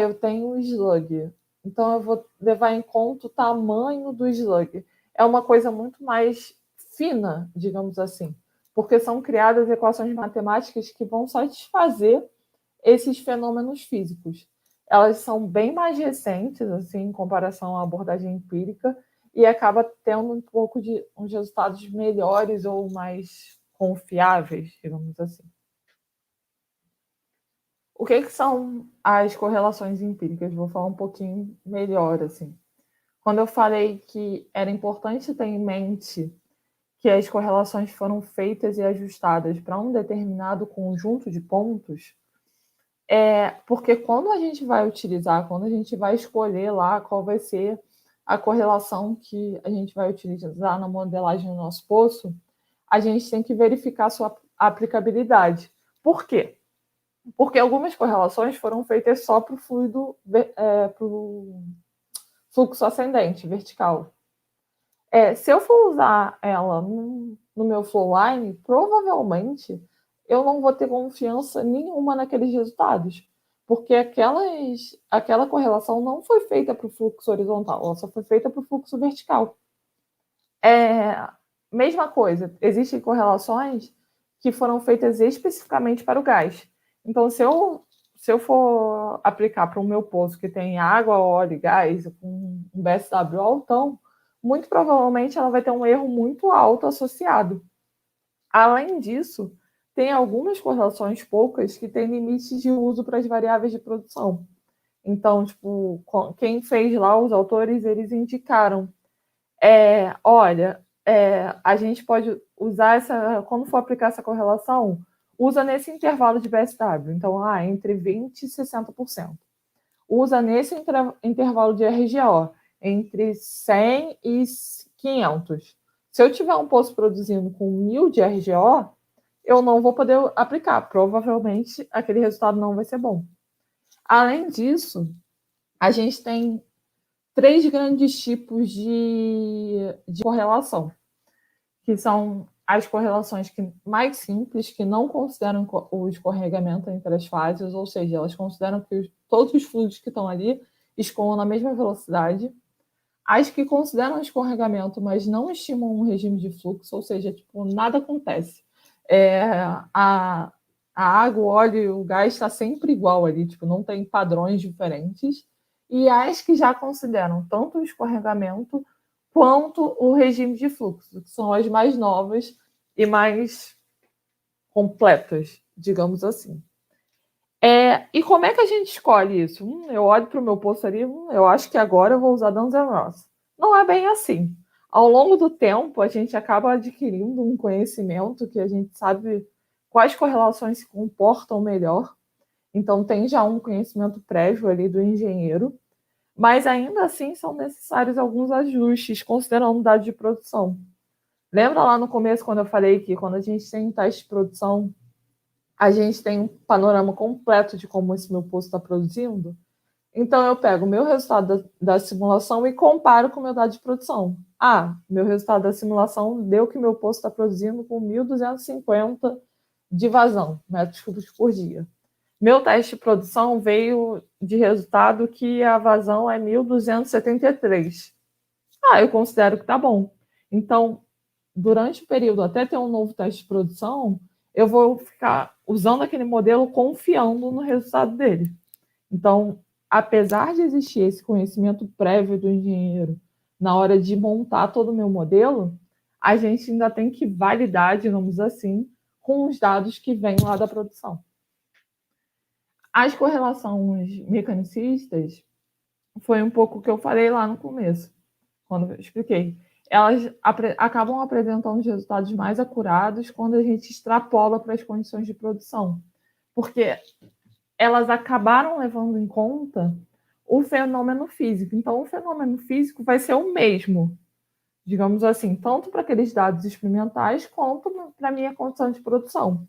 Eu tenho o slug. Então, eu vou levar em conta o tamanho do slug. É uma coisa muito mais fina, digamos assim, porque são criadas equações matemáticas que vão satisfazer esses fenômenos físicos. Elas são bem mais recentes, assim, em comparação à abordagem empírica, e acaba tendo um pouco de uns resultados melhores ou mais confiáveis, digamos assim. O que são as correlações empíricas? Vou falar um pouquinho melhor, assim. Quando eu falei que era importante ter em mente que as correlações foram feitas e ajustadas para um determinado conjunto de pontos, porque quando a gente vai utilizar, quando a gente vai escolher lá qual vai ser a correlação que a gente vai utilizar na modelagem do nosso poço, a gente tem que verificar a sua aplicabilidade. Por quê? Porque algumas correlações foram feitas só para o fluido, para o fluxo ascendente, vertical. Se eu for usar ela no meu flowline, provavelmente eu não vou ter confiança nenhuma naqueles resultados, porque aquela correlação não foi feita para o fluxo horizontal, ela só foi feita para o fluxo vertical. Mesma coisa, existem correlações que foram feitas especificamente para o gás. Então, se eu for aplicar para o meu poço que tem água, óleo e gás, com um BSW altão, muito provavelmente ela vai ter um erro muito alto associado. Além disso, tem algumas correlações poucas que têm limites de uso para as variáveis de produção. Então, tipo, quem fez lá, os autores, eles indicaram, a gente pode usar quando for aplicar essa correlação, usa nesse intervalo de BSW, então, entre 20% e 60%. Usa nesse intervalo de RGO, entre 100 e 500. Se eu tiver um poço produzindo com 1000 de RGO, eu não vou poder aplicar. Provavelmente, aquele resultado não vai ser bom. Além disso, a gente tem 3 grandes tipos de correlação, que são as correlações mais simples, que não consideram o escorregamento entre as fases, ou seja, elas consideram que todos os fluidos que estão ali escoam na mesma velocidade. As que consideram escorregamento, mas não estimam um regime de fluxo, ou seja, tipo, nada acontece. A água, o óleo e o gás está sempre igual ali, tipo, não tem padrões diferentes. E as que já consideram tanto o escorregamento quanto o regime de fluxo, que são as mais novas e mais completas, digamos assim. E como é que a gente escolhe isso? Eu olho para o meu poço ali, eu acho que agora eu vou usar Duns and Ross. Não é bem assim. Ao longo do tempo, a gente acaba adquirindo um conhecimento que a gente sabe quais correlações se comportam melhor. Então, tem já um conhecimento prévio ali do engenheiro, mas ainda assim são necessários alguns ajustes, considerando dados de produção. Lembra lá no começo, quando eu falei que quando a gente tem um teste de produção, a gente tem um panorama completo de como esse meu poço está produzindo? Então, eu pego o meu resultado da simulação e comparo com o meu dado de produção. Meu resultado da simulação deu que meu poço está produzindo com 1.250 de vazão, metros cúbicos por dia. Meu teste de produção veio de resultado que a vazão é 1.273. Eu considero que está bom. Então, durante o período, até ter um novo teste de produção, eu vou ficar usando aquele modelo, confiando no resultado dele. Então, apesar de existir esse conhecimento prévio do engenheiro na hora de montar todo o meu modelo, a gente ainda tem que validar, digamos assim, com os dados que vêm lá da produção. As correlações mecanicistas foi um pouco o que eu falei lá no começo, quando eu expliquei. Elas acabam apresentando os resultados mais acurados quando a gente extrapola para as condições de produção, porque elas acabaram levando em conta o fenômeno físico. Então, o fenômeno físico vai ser o mesmo, digamos assim, tanto para aqueles dados experimentais quanto para a minha condição de produção.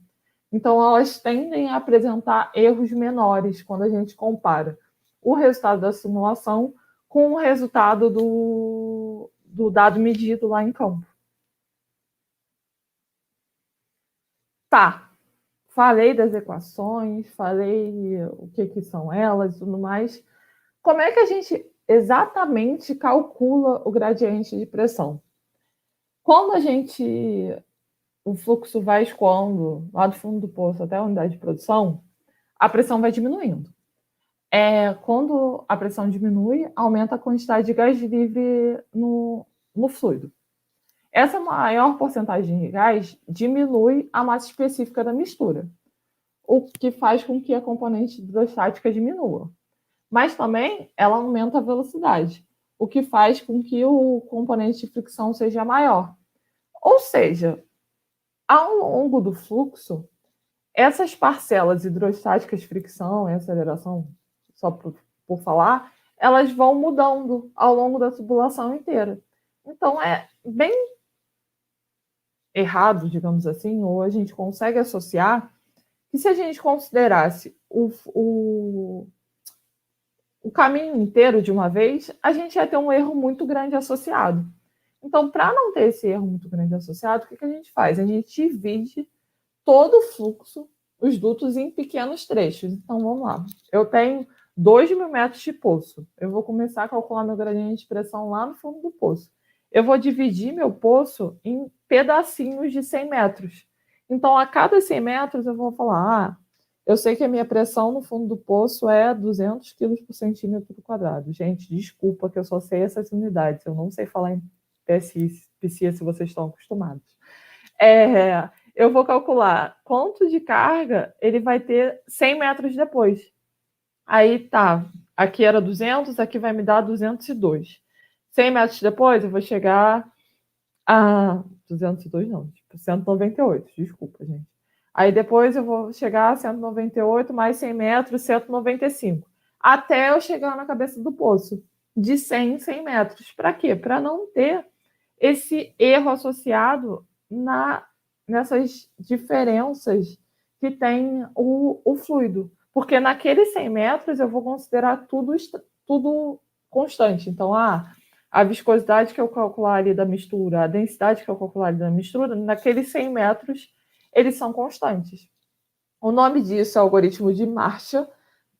Então, elas tendem a apresentar erros menores quando a gente compara o resultado da simulação com o resultado do dado medido lá em campo. Tá, falei das equações, falei o que são elas e tudo mais. Como é que a gente exatamente calcula o gradiente de pressão? Quando o fluxo vai escoando lá do fundo do poço até a unidade de produção, a pressão vai diminuindo. Quando a pressão diminui, aumenta a quantidade de gás livre no fluido. Essa maior porcentagem de gás diminui a massa específica da mistura, o que faz com que a componente hidrostática diminua. Mas também ela aumenta a velocidade, o que faz com que o componente de fricção seja maior. Ou seja, ao longo do fluxo, essas parcelas hidrostáticas, fricção e aceleração, só por falar, elas vão mudando ao longo da tubulação inteira. Então, é bem errado, digamos assim, ou a gente consegue associar que se a gente considerasse o caminho inteiro de uma vez, a gente ia ter um erro muito grande associado. Então, para não ter esse erro muito grande associado, o que a gente faz? A gente divide todo o fluxo, os dutos, em pequenos trechos. Então, vamos lá. Eu tenho 2.000 metros de poço. Eu vou começar a calcular meu gradiente de pressão lá no fundo do poço. Eu vou dividir meu poço em pedacinhos de 100 metros. Então, a cada 100 metros, eu vou falar, eu sei que a minha pressão no fundo do poço é 200 kg por centímetro quadrado. Gente, desculpa que eu só sei essas unidades. Eu não sei falar em PSI, se vocês estão acostumados. Eu vou calcular quanto de carga ele vai ter 100 metros depois. Aí tá, aqui era 200, aqui vai me dar 202. 100 metros depois eu vou chegar a 202 não, tipo 198, desculpa, gente. Aí depois eu vou chegar a 198 mais 100 metros, 195. Até eu chegar na cabeça do poço, de 100 em 100 metros. Para quê? Para não ter esse erro associado nessas diferenças que tem o fluido. Porque naqueles 100 metros eu vou considerar tudo constante. Então, a viscosidade que eu calcular ali da mistura, a densidade que eu calcular ali da mistura, naqueles 100 metros, eles são constantes. O nome disso é o algoritmo de Marshall,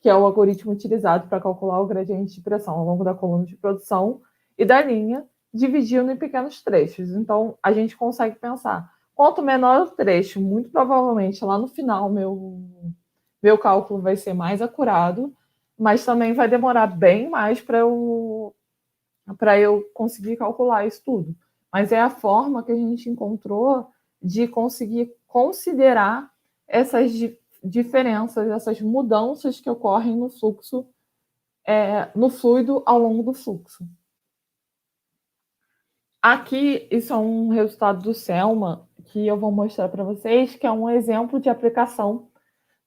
que é o algoritmo utilizado para calcular o gradiente de pressão ao longo da coluna de produção e da linha, dividindo em pequenos trechos. Então, a gente consegue pensar, quanto menor o trecho, muito provavelmente lá no final meu cálculo vai ser mais acurado, mas também vai demorar bem mais para eu conseguir calcular isso tudo. Mas é a forma que a gente encontrou de conseguir considerar essas diferenças, essas mudanças que ocorrem no fluxo, no fluido ao longo do fluxo. Aqui, isso é um resultado do Selma, que eu vou mostrar para vocês, que é um exemplo de aplicação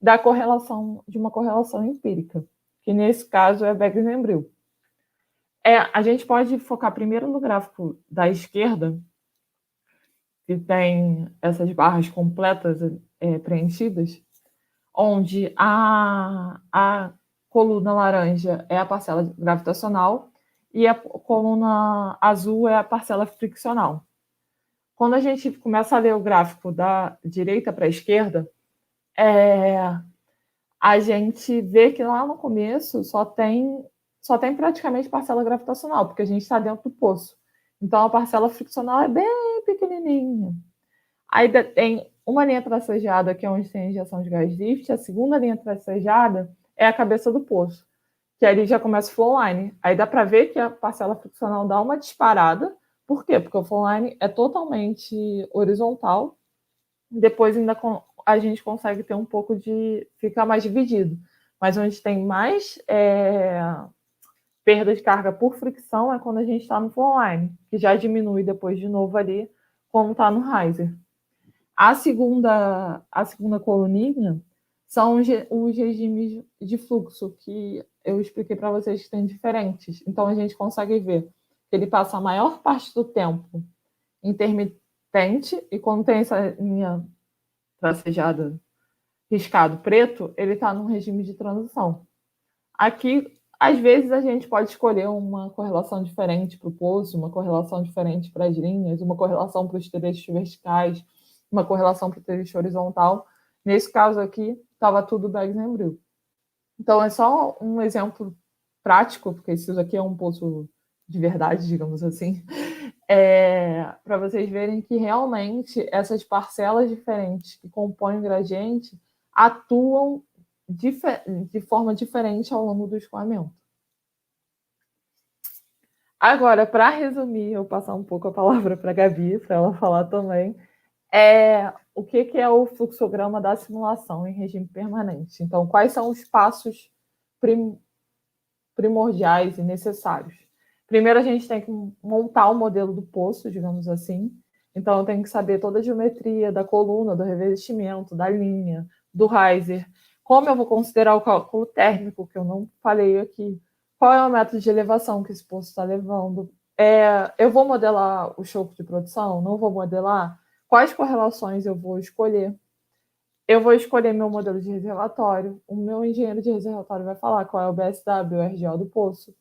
de uma correlação empírica, que nesse caso é Baggs-Bril. A gente pode focar primeiro no gráfico da esquerda, que tem essas barras completas preenchidas, onde a coluna laranja é a parcela gravitacional e a coluna azul é a parcela friccional. Quando a gente começa a ler o gráfico da direita para a esquerda, a gente vê que lá no começo só tem praticamente parcela gravitacional, porque a gente está dentro do poço. Então, a parcela friccional é bem pequenininha. Aí tem uma linha tracejada, que é onde tem a injeção de gás lift. A segunda linha tracejada é a cabeça do poço, que ali já começa o flowline. Aí dá para ver que a parcela friccional dá uma disparada. Por quê? Porque o flowline é totalmente horizontal. Depois ainda a gente consegue ter um pouco ficar mais dividido. Mas onde tem mais perda de carga por fricção é quando a gente está no flowline, que já diminui depois de novo ali, como está no riser. A segunda coluninha são os regimes de fluxo que eu expliquei para vocês que tem diferentes. Então, a gente consegue ver que ele passa a maior parte do tempo intermitente, e quando tem essa linha tracejada riscado preto, ele está num regime de transição. Aqui, às vezes, a gente pode escolher uma correlação diferente para o poço, uma correlação diferente para as linhas, uma correlação para os trechos verticais, uma correlação para o trecho horizontal. Nesse caso aqui, estava tudo Baggs-Bril. Então, é só um exemplo prático, porque isso aqui é um poço de verdade, digamos assim, para vocês verem que realmente essas parcelas diferentes que compõem o gradiente atuam de forma diferente ao longo do escoamento. Agora, para resumir, eu vou passar um pouco a palavra para a Gabi, para ela falar também, o que é o fluxograma da simulação em regime permanente. Então, quais são os passos primordiais e necessários? Primeiro, a gente tem que montar o modelo do poço, digamos assim. Então, eu tenho que saber toda a geometria da coluna, do revestimento, da linha, do riser. Como eu vou considerar o cálculo térmico, que eu não falei aqui. Qual é o método de elevação que esse poço está levando? Eu vou modelar o choque de produção? Não vou modelar? Quais correlações eu vou escolher? Eu vou escolher meu modelo de reservatório. O meu engenheiro de reservatório vai falar qual é o BSW, o RGO do poço.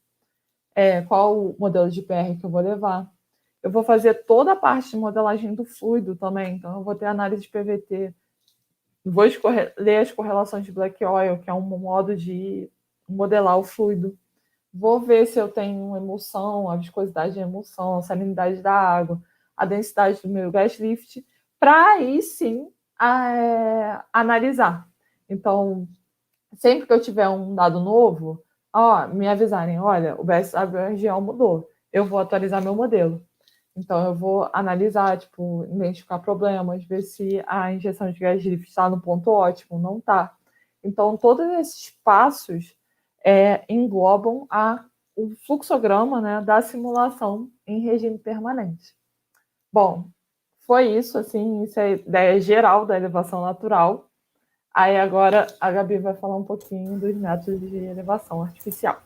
Qual o modelo de PR que eu vou levar. Eu vou fazer toda a parte de modelagem do fluido também. Então, eu vou ter análise de PVT. Vou ler as correlações de Black Oil, que é um modo de modelar o fluido. Vou ver se eu tenho emulsão, a viscosidade de emulsão, a salinidade da água, a densidade do meu gas lift, para aí sim analisar. Então, sempre que eu tiver um dado novo, me avisarem, olha, o BSW-RGO mudou, eu vou atualizar meu modelo. Então, eu vou analisar, identificar problemas, ver se a injeção de gás lift está no ponto ótimo, não está. Então, todos esses passos englobam o fluxograma, né, da simulação em regime permanente. Bom, foi isso, assim, isso é a ideia geral da elevação natural. Aí agora a Gabi vai falar um pouquinho dos métodos de elevação artificial.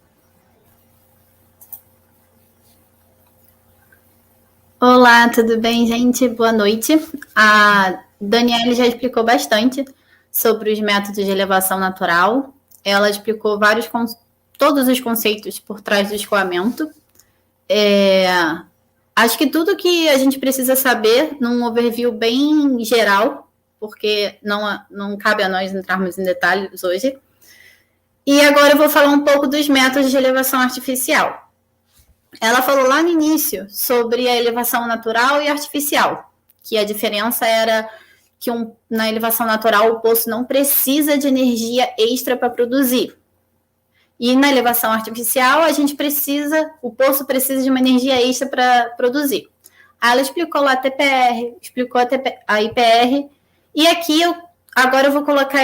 Olá, tudo bem, gente? Boa noite. A Daniele já explicou bastante sobre os métodos de elevação natural. Ela explicou todos os conceitos por trás do escoamento. Acho que tudo que a gente precisa saber num overview bem geral, porque não cabe a nós entrarmos em detalhes hoje. E agora eu vou falar um pouco dos métodos de elevação artificial. Ela falou lá no início sobre a elevação natural e artificial, que a diferença era que na elevação natural o poço não precisa de energia extra para produzir. E na elevação artificial o poço precisa de uma energia extra para produzir. Aí ela explicou lá a TPR, explicou a IPR, e aqui agora eu vou colocar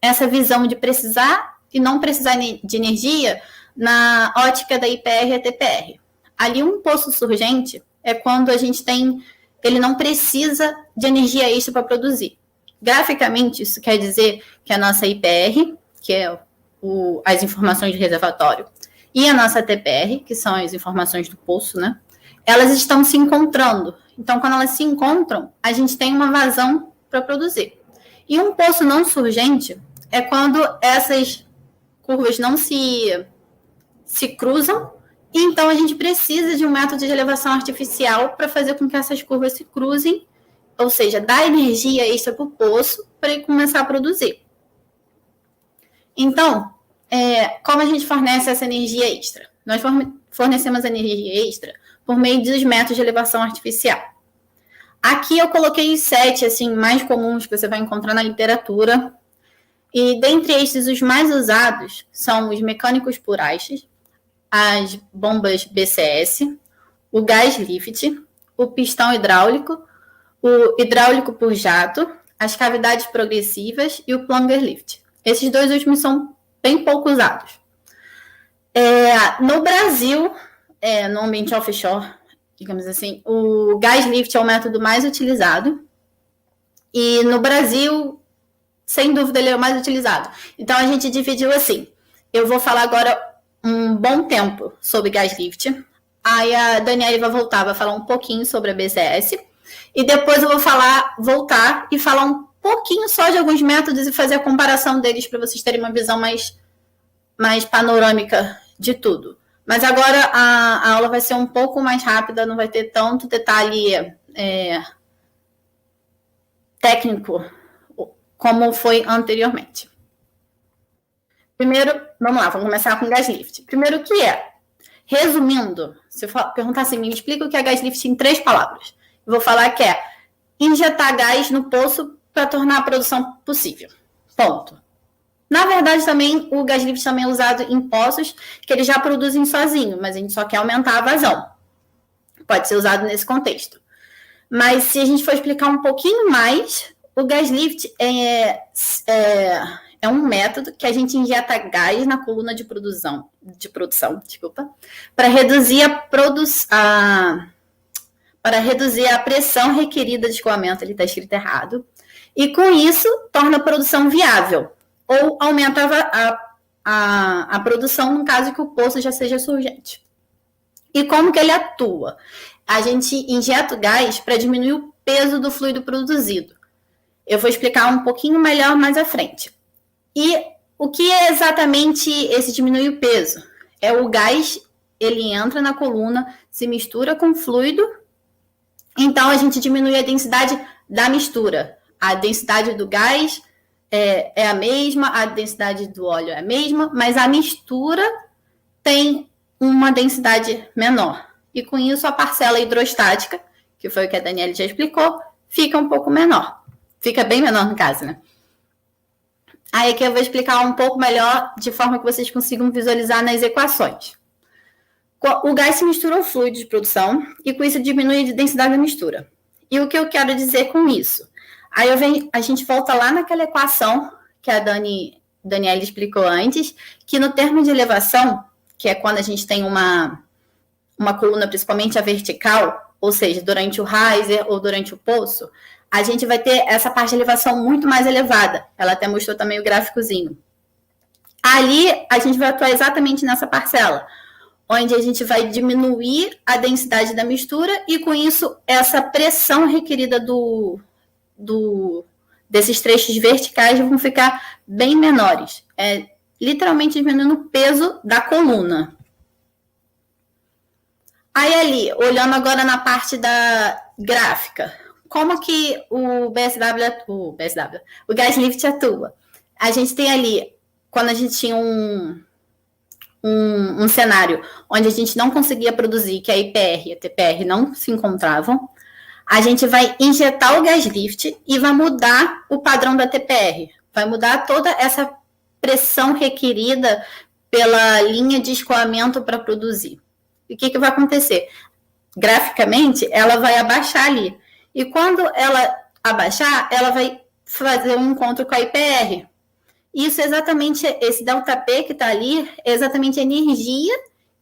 essa visão de precisar e não precisar de energia na ótica da IPR e TPR. Ali um poço surgente é quando ele não precisa de energia extra para produzir. Graficamente, isso quer dizer que a nossa IPR, que é as informações de reservatório, e a nossa TPR, que são as informações do poço, né? Elas estão se encontrando. Então, quando elas se encontram, a gente tem uma vazão para produzir. E um poço não surgente é quando essas curvas não se cruzam, e então a gente precisa de um método de elevação artificial para fazer com que essas curvas se cruzem, ou seja, dar energia extra para o poço para ele começar a produzir. Então, como a gente fornece essa energia extra? Nós fornecemos energia extra por meio dos métodos de elevação artificial. Aqui eu coloquei os 7 assim, mais comuns que você vai encontrar na literatura. E dentre estes, os mais usados são os mecânicos por hastes, as bombas BCS, o gás lift, o pistão hidráulico, o hidráulico por jato, as cavidades progressivas e o plunger lift. Esses 2 últimos são bem pouco usados. No Brasil, no ambiente offshore, digamos assim, o gás lift é o método mais utilizado. E no Brasil, sem dúvida, ele é o mais utilizado. Então, a gente dividiu assim. Eu vou falar agora um bom tempo sobre gás lift. Aí a Daniela vai voltar, vai falar um pouquinho sobre a BCS. E depois eu vou voltar e falar um pouquinho só de alguns métodos e fazer a comparação deles para vocês terem uma visão mais panorâmica de tudo. Mas agora a aula vai ser um pouco mais rápida, não vai ter tanto detalhe técnico como foi anteriormente. Primeiro, vamos começar com o gás lift. Primeiro, o que é? Resumindo, se eu perguntar assim, me explica o que é gás lift em 3 palavras. Eu vou falar que é injetar gás no poço para tornar a produção possível. Ponto. Na verdade, também o gás lift também é usado em poços que eles já produzem sozinho, mas a gente só quer aumentar a vazão. Pode ser usado nesse contexto. Mas se a gente for explicar um pouquinho mais, o gás lift é um método que a gente injeta gás na coluna de produção, para reduzir a pressão requerida de escoamento, ele está escrito errado, e com isso torna a produção viável, ou aumenta a produção no caso que o poço já seja surgente. E como que ele atua? A gente injeta o gás para diminuir o peso do fluido produzido. Eu vou explicar um pouquinho melhor mais à frente. E o que é exatamente esse diminuir o peso? É o gás, ele entra na coluna, se mistura com fluido, então a gente diminui a densidade da mistura. A densidade do gás é a mesma, a densidade do óleo é a mesma, mas a mistura tem uma densidade menor. E com isso a parcela hidrostática, que foi o que a Daniela já explicou, fica um pouco menor. Fica bem menor no caso, né? Aí aqui eu vou explicar um pouco melhor, de forma que vocês consigam visualizar nas equações. O gás se mistura ao fluido de produção e com isso diminui a densidade da mistura. E o que eu quero dizer com isso? Aí a gente volta lá naquela equação que a Daniela explicou antes, que no termo de elevação, que é quando a gente tem uma coluna, principalmente a vertical, ou seja, durante o riser ou durante o poço, a gente vai ter essa parte de elevação muito mais elevada. Ela até mostrou também o gráficozinho. Ali, a gente vai atuar exatamente nessa parcela, onde a gente vai diminuir a densidade da mistura e, com isso, essa pressão requerida desses trechos verticais vão ficar bem menores. Literalmente diminuindo o peso da coluna. Aí ali, olhando agora na parte da gráfica, como que o gas lift atua? A gente tem ali, quando a gente tinha um cenário onde a gente não conseguia produzir, que a IPR e a TPR não se encontravam, a gente vai injetar o gas lift e vai mudar o padrão da TPR, vai mudar toda essa pressão requerida pela linha de escoamento para produzir. E o que vai acontecer? Graficamente, ela vai abaixar ali. E quando ela abaixar, ela vai fazer um encontro com a IPR. Isso é exatamente, esse ΔP que está ali, é exatamente a energia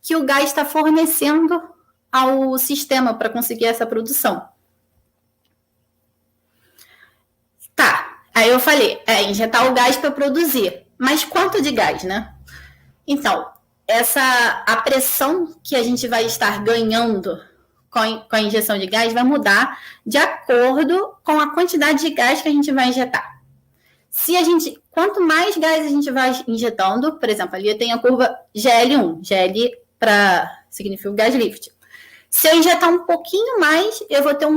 que o gás está fornecendo ao sistema para conseguir essa produção. Tá, aí eu falei, injetar o gás para produzir. Mas quanto de gás, né? Então, a pressão que a gente vai estar ganhando com a injeção de gás vai mudar de acordo com a quantidade de gás que a gente vai injetar. Quanto mais gás a gente vai injetando, por exemplo, ali tem a curva GL1, GL significa o gas lift. Se eu injetar um pouquinho mais, eu vou ter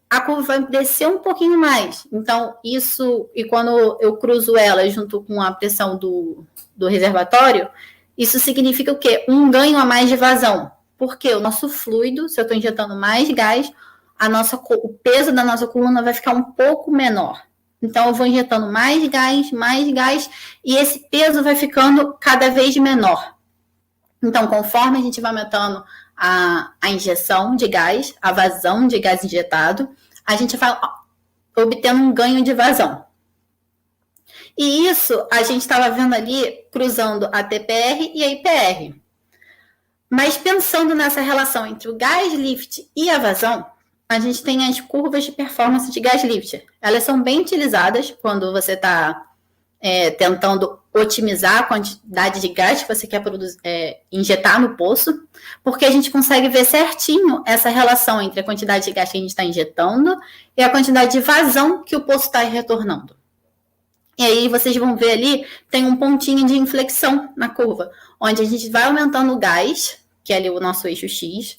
a curva vai descer um pouquinho mais. Então, isso, e quando eu cruzo ela junto com a pressão do reservatório, isso significa o quê? Um ganho a mais de vazão. Porque o nosso fluido, se eu estou injetando mais gás, o peso da nossa coluna vai ficar um pouco menor. Então, eu vou injetando mais gás, e esse peso vai ficando cada vez menor. Então, conforme a gente vai aumentando a injeção de gás, a vazão de gás injetado, a gente vai obtendo um ganho de vazão. E isso a gente estava vendo ali, cruzando a TPR e a IPR. Mas pensando nessa relação entre o gas lift e a vazão, a gente tem as curvas de performance de gas lift. Elas são bem utilizadas quando você está tentando otimizar a quantidade de gás que você quer injetar no poço, porque a gente consegue ver certinho essa relação entre a quantidade de gás que a gente está injetando e a quantidade de vazão que o poço está retornando. E aí vocês vão ver ali, tem um pontinho de inflexão na curva, onde a gente vai aumentando o gás, que é ali o nosso eixo X,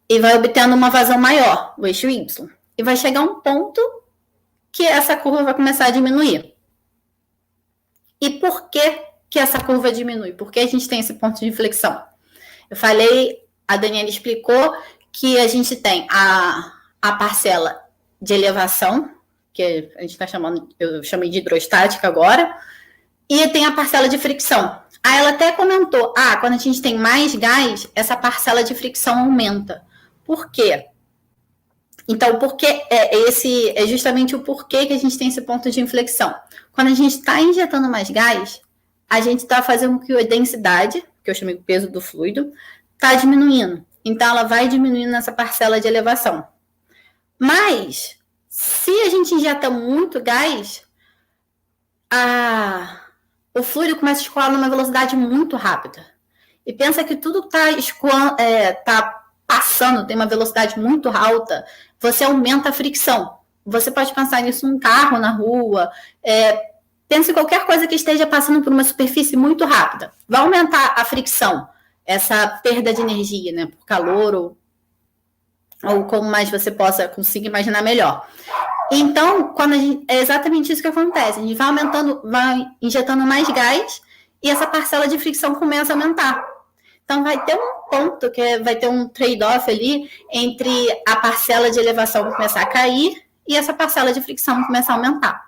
e vai obtendo uma vazão maior, o eixo Y. E vai chegar um ponto que essa curva vai começar a diminuir. E por que essa curva diminui? Por que a gente tem esse ponto de inflexão? Eu falei, a Daniela explicou que a gente tem a parcela de elevação, que a gente está chamando, eu chamei de hidrostática agora, e tem a parcela de fricção. Aí ela até comentou, quando a gente tem mais gás, essa parcela de fricção aumenta. Por quê? Então, esse é justamente o porquê que a gente tem esse ponto de inflexão. Quando a gente está injetando mais gás, a gente está fazendo com que a densidade, que eu chamei de peso do fluido, está diminuindo. Então, ela vai diminuindo essa parcela de elevação. Mas, se a gente injeta muito gás, o fluido começa a escoar numa velocidade muito rápida. E pensa que tudo está passando, tem uma velocidade muito alta, você aumenta a fricção. Você pode pensar nisso num carro, na rua, pense em qualquer coisa que esteja passando por uma superfície muito rápida. Vai aumentar a fricção, essa perda de energia, né, por calor ou como mais você possa conseguir imaginar melhor. Então, é exatamente isso que acontece. A gente vai aumentando, vai injetando mais gás e essa parcela de fricção começa a aumentar. Então, vai ter um ponto, vai ter um trade-off ali entre a parcela de elevação começar a cair e essa parcela de fricção começar a aumentar.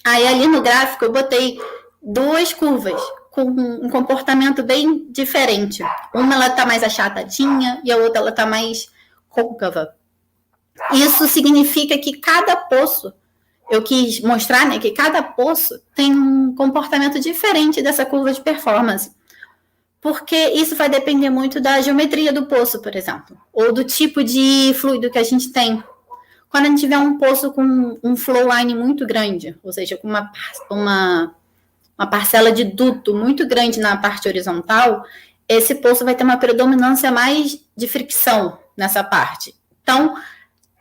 Aí, ali no gráfico, eu botei duas curvas com um comportamento bem diferente. Uma, ela está mais achatadinha e a outra, ela está mais côncava. Isso significa que cada poço, eu quis mostrar, né, que cada poço tem um comportamento diferente dessa curva de performance. Porque isso vai depender muito da geometria do poço, por exemplo, ou do tipo de fluido que a gente tem. Quando a gente tiver um poço com um flow line muito grande, ou seja, com uma parcela de duto muito grande na parte horizontal, esse poço vai ter uma predominância mais de fricção nessa parte. Então,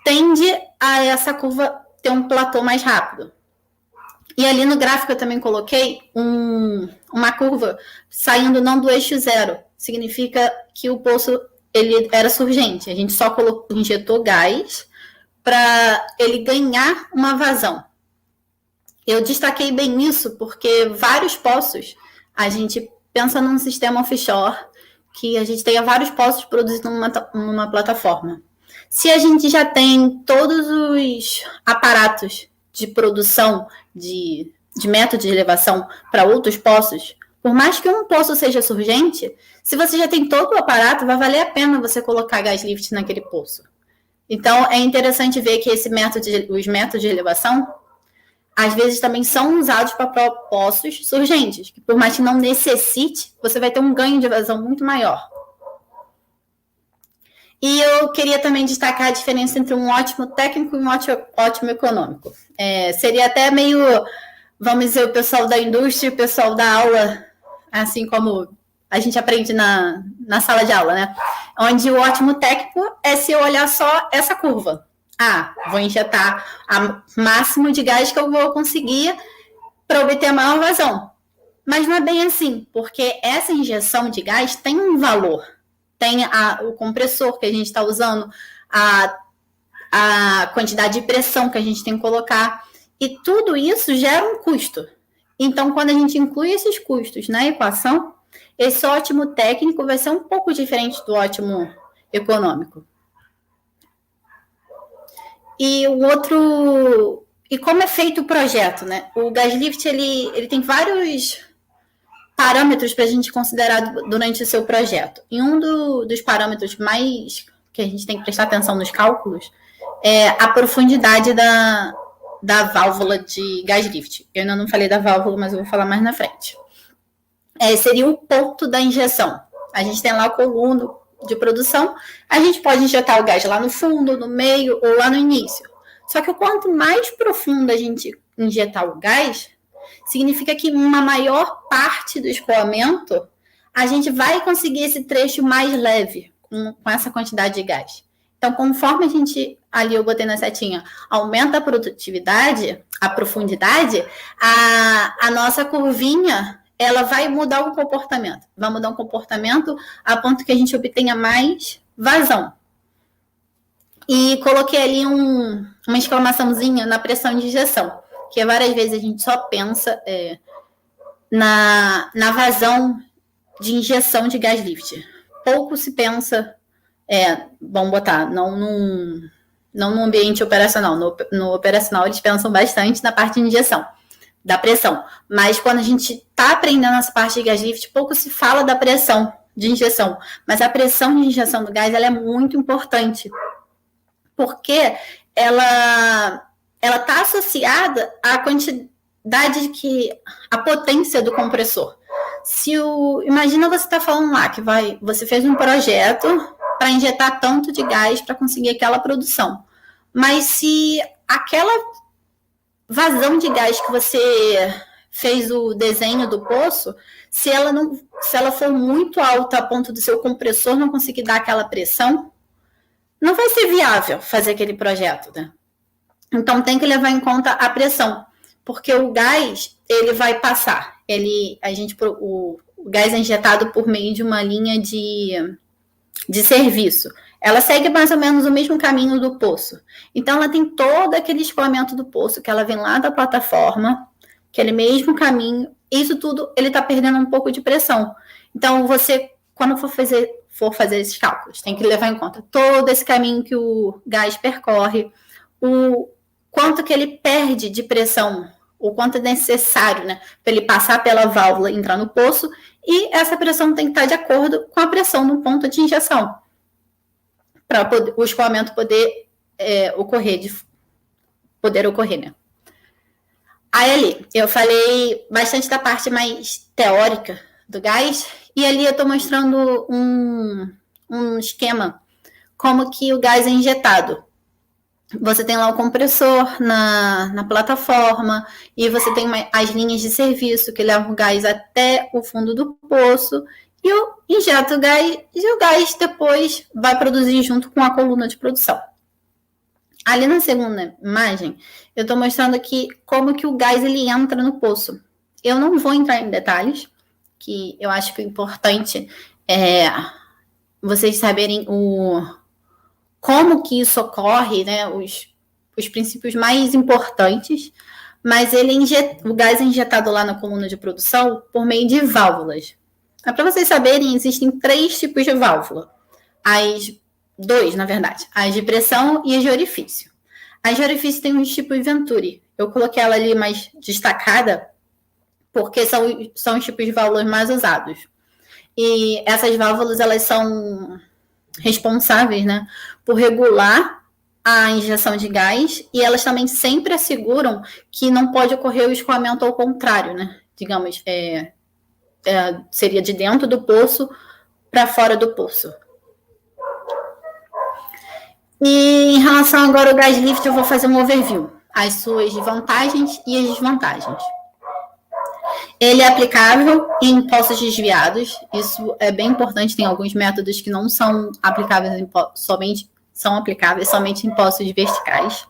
tende a essa curva ter um platô mais rápido. E ali no gráfico eu também coloquei uma curva saindo não do eixo zero. Significa que o poço ele era surgente. A gente só injetou gás para ele ganhar uma vazão. Eu destaquei bem isso porque vários poços, a gente pensa num sistema offshore, que a gente tenha vários poços produzidos numa plataforma. Se a gente já tem todos os aparatos de produção de método de elevação para outros poços, por mais que um poço seja surgente, se você já tem todo o aparato, vai valer a pena você colocar gás lift naquele poço. Então, é interessante ver que os métodos de elevação, às vezes também são usados para poços surgentes, que por mais que não necessite, você vai ter um ganho de vazão muito maior. E eu queria também destacar a diferença entre um ótimo técnico e um ótimo econômico. Seria até meio, vamos dizer, o pessoal da indústria e o pessoal da aula, assim como a gente aprende na sala de aula, né? Onde o ótimo técnico é se eu olhar só essa curva. Vou injetar o máximo de gás que eu vou conseguir para obter a maior vazão. Mas não é bem assim, porque essa injeção de gás tem um valor. Tem o compressor que a gente está usando, a quantidade de pressão que a gente tem que colocar. E tudo isso gera um custo. Então, quando a gente inclui esses custos na equação, esse ótimo técnico vai ser um pouco diferente do ótimo econômico. E como é feito o projeto, né? O Gas Lift, ele tem vários parâmetros para a gente considerar durante o seu projeto. E um dos parâmetros mais que a gente tem que prestar atenção nos cálculos é a profundidade da válvula de gas lift. Eu ainda não falei da válvula, mas eu vou falar mais na frente. Seria o ponto da injeção. A gente tem lá a coluna de produção, a gente pode injetar o gás lá no fundo, no meio ou lá no início. Só que quanto mais profundo a gente injetar o gás, significa que uma maior parte do escoamento, a gente vai conseguir esse trecho mais leve com essa quantidade de gás. Então, conforme a gente, ali eu botei na setinha, aumenta a produtividade, a profundidade, a nossa curvinha, ela vai mudar o comportamento. Vai mudar o comportamento a ponto que a gente obtenha mais vazão. E coloquei ali uma exclamaçãozinha na pressão de injeção, que várias vezes a gente só pensa na vazão de injeção de gas lift. Pouco se pensa, vamos botar, não no ambiente operacional. No operacional, eles pensam bastante na parte de injeção, da pressão. Mas quando a gente está aprendendo essa parte de gas lift, pouco se fala da pressão de injeção. Mas a pressão de injeção do gás ela é muito importante, porque ela está associada à quantidade a potência do compressor. Imagina você está falando lá que você fez um projeto para injetar tanto de gás para conseguir aquela produção. Mas se aquela vazão de gás que você fez o desenho do poço, se ela for muito alta a ponto do seu compressor não conseguir dar aquela pressão, não vai ser viável fazer aquele projeto, né? Então, tem que levar em conta a pressão, porque o gás, ele vai passar. O gás é injetado por meio de uma linha de serviço. Ela segue mais ou menos o mesmo caminho do poço. Então, ela tem todo aquele escoamento do poço, que ela vem lá da plataforma, aquele mesmo caminho. Isso tudo, ele está perdendo um pouco de pressão. Então, você, quando for fazer esses cálculos, tem que levar em conta todo esse caminho que o gás percorre, o quanto que ele perde de pressão, o quanto é necessário, né, para ele passar pela válvula e entrar no poço, e essa pressão tem que estar de acordo com a pressão no ponto de injeção, para o escoamento poder ocorrer, né. Aí ali, eu falei bastante da parte mais teórica do gás, e ali eu estou mostrando um esquema, como que o gás é injetado. Você tem lá o compressor na plataforma e você tem as linhas de serviço que levam o gás até o fundo do poço e eu injeto o gás e o gás depois vai produzir junto com a coluna de produção. Ali na segunda imagem, eu estou mostrando aqui como que o gás ele entra no poço. Eu não vou entrar em detalhes, que eu acho que o importante é vocês saberem como que isso ocorre, né? Os princípios mais importantes, mas o gás é injetado lá na coluna de produção por meio de válvulas. Para vocês saberem, existem 3 tipos de válvula. Dois, na verdade. As de pressão e as de orifício. As de orifício tem um tipo Venturi. Eu coloquei ela ali mais destacada, porque são os tipos de válvulas mais usados. E essas válvulas, elas são responsáveis, né, por regular a injeção de gás, e elas também sempre asseguram que não pode ocorrer o escoamento ao contrário, né? Digamos, seria de dentro do poço para fora do poço. E em relação agora ao gás lift, eu vou fazer um overview, as suas vantagens e as desvantagens. Ele é aplicável em poços desviados, isso é bem importante, tem alguns métodos que não são aplicáveis somente em poços verticais.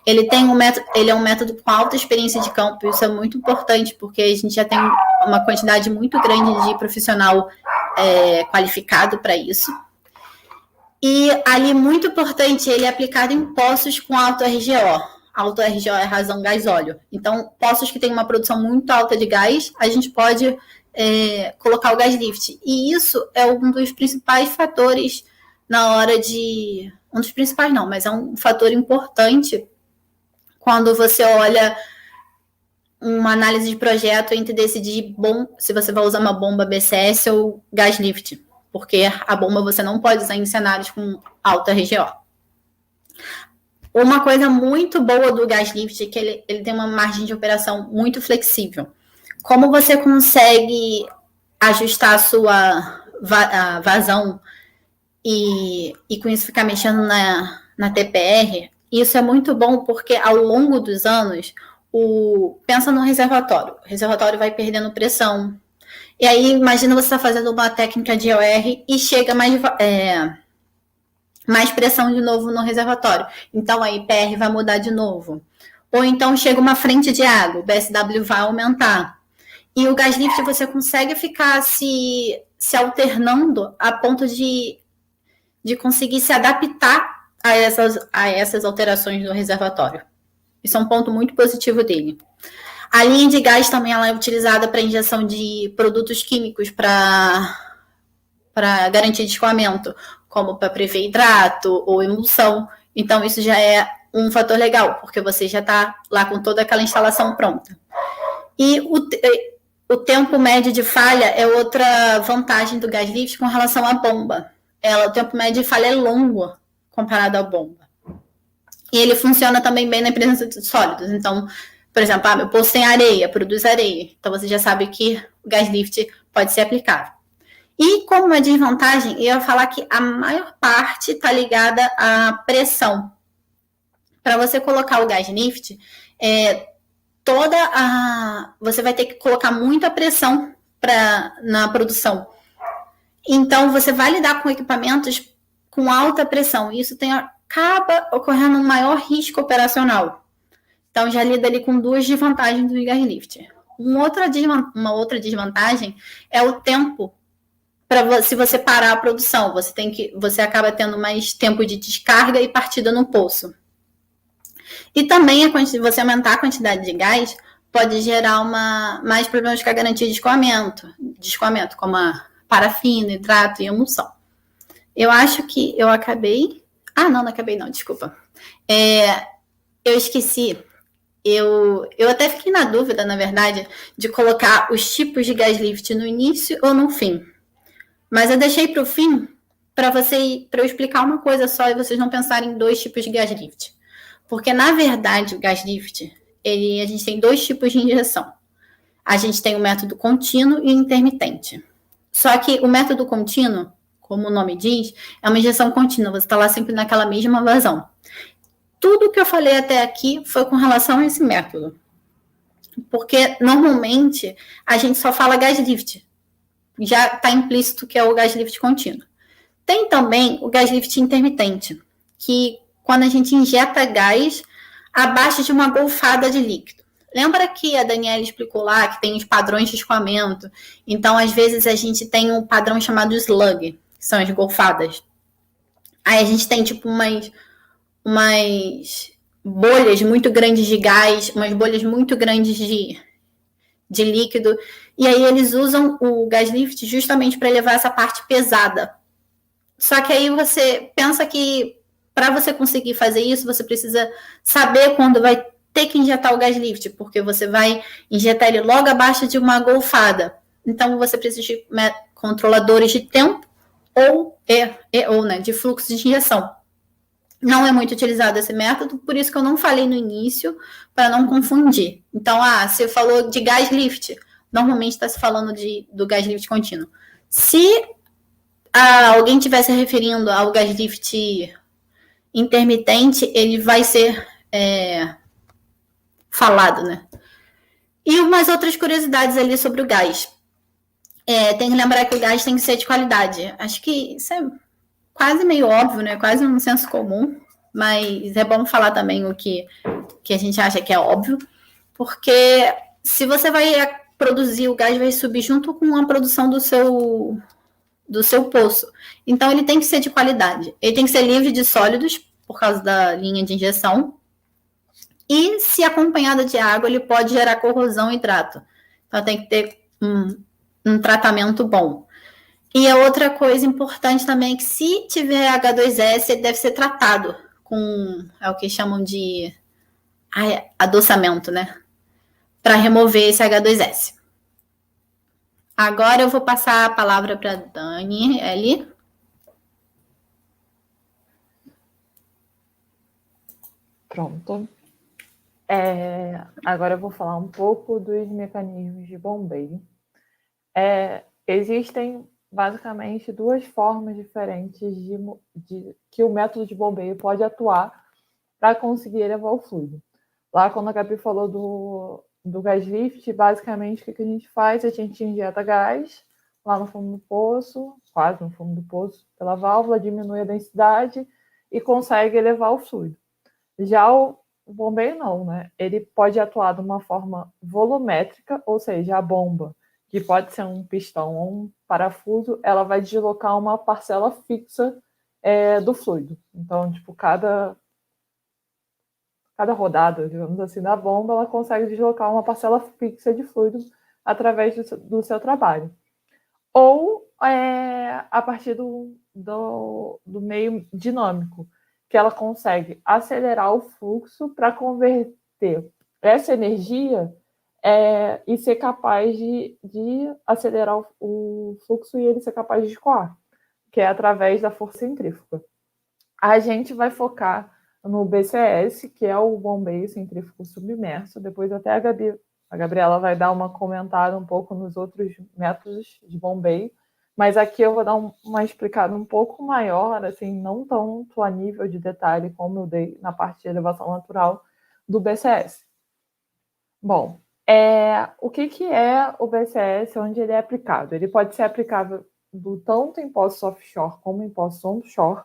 Ele é um método com alta experiência de campo, isso é muito importante, porque a gente já tem uma quantidade muito grande de profissional qualificado para isso. E ali, muito importante, ele é aplicado em poços com alto RGO. Alto RGO é razão gás óleo. Então, poços que têm uma produção muito alta de gás, a gente pode colocar o gás lift. E isso é um dos principais fatores na hora de... Um dos principais não, mas é um fator importante quando você olha uma análise de projeto entre decidir se você vai usar uma bomba BCS ou gás lift. Porque a bomba você não pode usar em cenários com alta RGO. Uma coisa muito boa do gás lift é que ele tem uma margem de operação muito flexível. Como você consegue ajustar a sua vazão e com isso ficar mexendo na TPR, isso é muito bom porque ao longo dos anos, pensa no reservatório. O reservatório vai perdendo pressão. E aí, imagina você está fazendo uma técnica de OR e chega mais pressão de novo no reservatório. Então, a IPR vai mudar de novo. Ou então, chega uma frente de água, o BSW vai aumentar. E o gás lift você consegue ficar se alternando a ponto de conseguir se adaptar a essas alterações do reservatório. Isso é um ponto muito positivo dele. A linha de gás também ela é utilizada para injeção de produtos químicos para garantir de escoamento, como para prever hidrato ou emulsão. Então, isso já é um fator legal, porque você já está lá com toda aquela instalação pronta. E o tempo médio de falha é outra vantagem do gás lift com relação à bomba. O tempo médio de falha é longo comparado à bomba. E ele funciona também bem na presença de sólidos. Então, por exemplo, meu poço tem areia, produz areia. Então, você já sabe que o gás lift pode ser aplicável. E como uma desvantagem, eu ia falar que a maior parte está ligada à pressão. Para você colocar o gás lift, você vai ter que colocar muita pressão na produção. Então, você vai lidar com equipamentos com alta pressão. Isso acaba ocorrendo um maior risco operacional. Então, já lida ali com 2 desvantagens do gás lift. Uma outra desvantagem é o tempo. Se você parar a produção, você acaba tendo mais tempo de descarga e partida no poço. E também, você aumentar a quantidade de gás pode gerar mais problemas com a garantia de escoamento, como a parafina, hidrato e emulsão. Eu acho que eu acabei... não acabei não, desculpa. Eu esqueci. Eu até fiquei na dúvida, na verdade, de colocar os tipos de gás lift no início ou no fim. Mas eu deixei para o fim para eu explicar uma coisa só e vocês não pensarem em 2 tipos de gás lift. Porque, na verdade, o gás lift, a gente tem 2 tipos de injeção. A gente tem o método contínuo e intermitente. Só que o método contínuo, como o nome diz, é uma injeção contínua. Você está lá sempre naquela mesma vazão. Tudo que eu falei até aqui foi com relação a esse método. Porque, normalmente, a gente só fala gás lift. Já está implícito que é o gás lift contínuo. Tem também o gás lift intermitente, que quando a gente injeta gás abaixo de uma golfada de líquido. Lembra que a Daniela explicou lá que tem os padrões de escoamento? Então, às vezes, a gente tem um padrão chamado slug. que são as golfadas. Aí a gente tem tipo umas bolhas muito grandes de gás, umas bolhas muito grandes de líquido, e aí eles usam o gas lift justamente para levar essa parte pesada. Só que aí você pensa que para você conseguir fazer isso, você precisa saber quando vai ter que injetar o gas lift, porque você vai injetar ele logo abaixo de uma golfada. Então você precisa de controladores de tempo ou né, de fluxo de injeção. Não é muito utilizado esse método, por isso que eu não falei no início, para não confundir. Então, você falou de gas lift, normalmente está se falando do gas lift contínuo. Se alguém estiver se referindo ao gas lift intermitente, ele vai ser falado, né? E umas outras curiosidades ali sobre o gás. Tem que lembrar que o gás tem que ser de qualidade. Acho que isso é quase meio óbvio, né? Quase um senso comum, mas é bom falar também o que a gente acha que é óbvio, porque se você vai produzir, o gás vai subir junto com a produção do seu poço. Então, ele tem que ser de qualidade. Ele tem que ser livre de sólidos, por causa da linha de injeção, e se acompanhado de água, ele pode gerar corrosão e hidrato. Então, tem que ter um tratamento bom. E a outra coisa importante também é que se tiver H2S, ele deve ser tratado com o que chamam de adoçamento, né? Para remover esse H2S. Agora eu vou passar a palavra para a Daniele. Pronto. Agora eu vou falar um pouco dos mecanismos de bombeio. Existem basicamente duas formas diferentes que o método de bombeio pode atuar para conseguir elevar o fluido. Lá, quando a Gabi falou do gas lift, basicamente o que a gente faz? A gente injeta gás lá no fundo do poço, quase no fundo do poço, pela válvula, diminui a densidade e consegue elevar o fluido. Já o bombeio não, né? Ele pode atuar de uma forma volumétrica, ou seja, a bomba, que pode ser um pistão ou um parafuso, ela vai deslocar uma parcela fixa do fluido. Então, tipo, cada rodada, digamos assim, da bomba, ela consegue deslocar uma parcela fixa de fluido através do seu trabalho. Ou a partir do meio dinâmico, que ela consegue acelerar o fluxo para converter essa energia e ser capaz de acelerar o fluxo e ele ser capaz de escoar, que é através da força centrífuga. A gente vai focar no BCS, que é o bombeio centrífugo submerso. Depois até a Gabriela vai dar uma comentada um pouco nos outros métodos de bombeio, mas aqui eu vou dar uma explicada um pouco maior, assim, não tanto a nível de detalhe como eu dei na parte de elevação natural do BCS. Bom, o que é o BCS, onde ele é aplicado? Ele pode ser aplicável tanto em poços offshore como em poços onshore.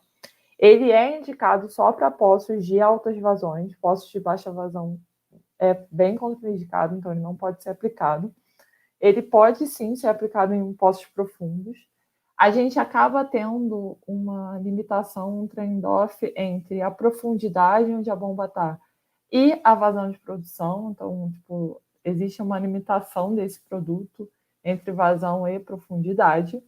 Ele é indicado só para poços de altas vazões, poços de baixa vazão é bem contraindicado, então ele não pode ser aplicado. Ele pode sim ser aplicado em poços profundos. A gente acaba tendo uma limitação, um trade-off entre a profundidade onde a bomba está e a vazão de produção. Então, tipo, existe uma limitação desse produto entre vazão e profundidade.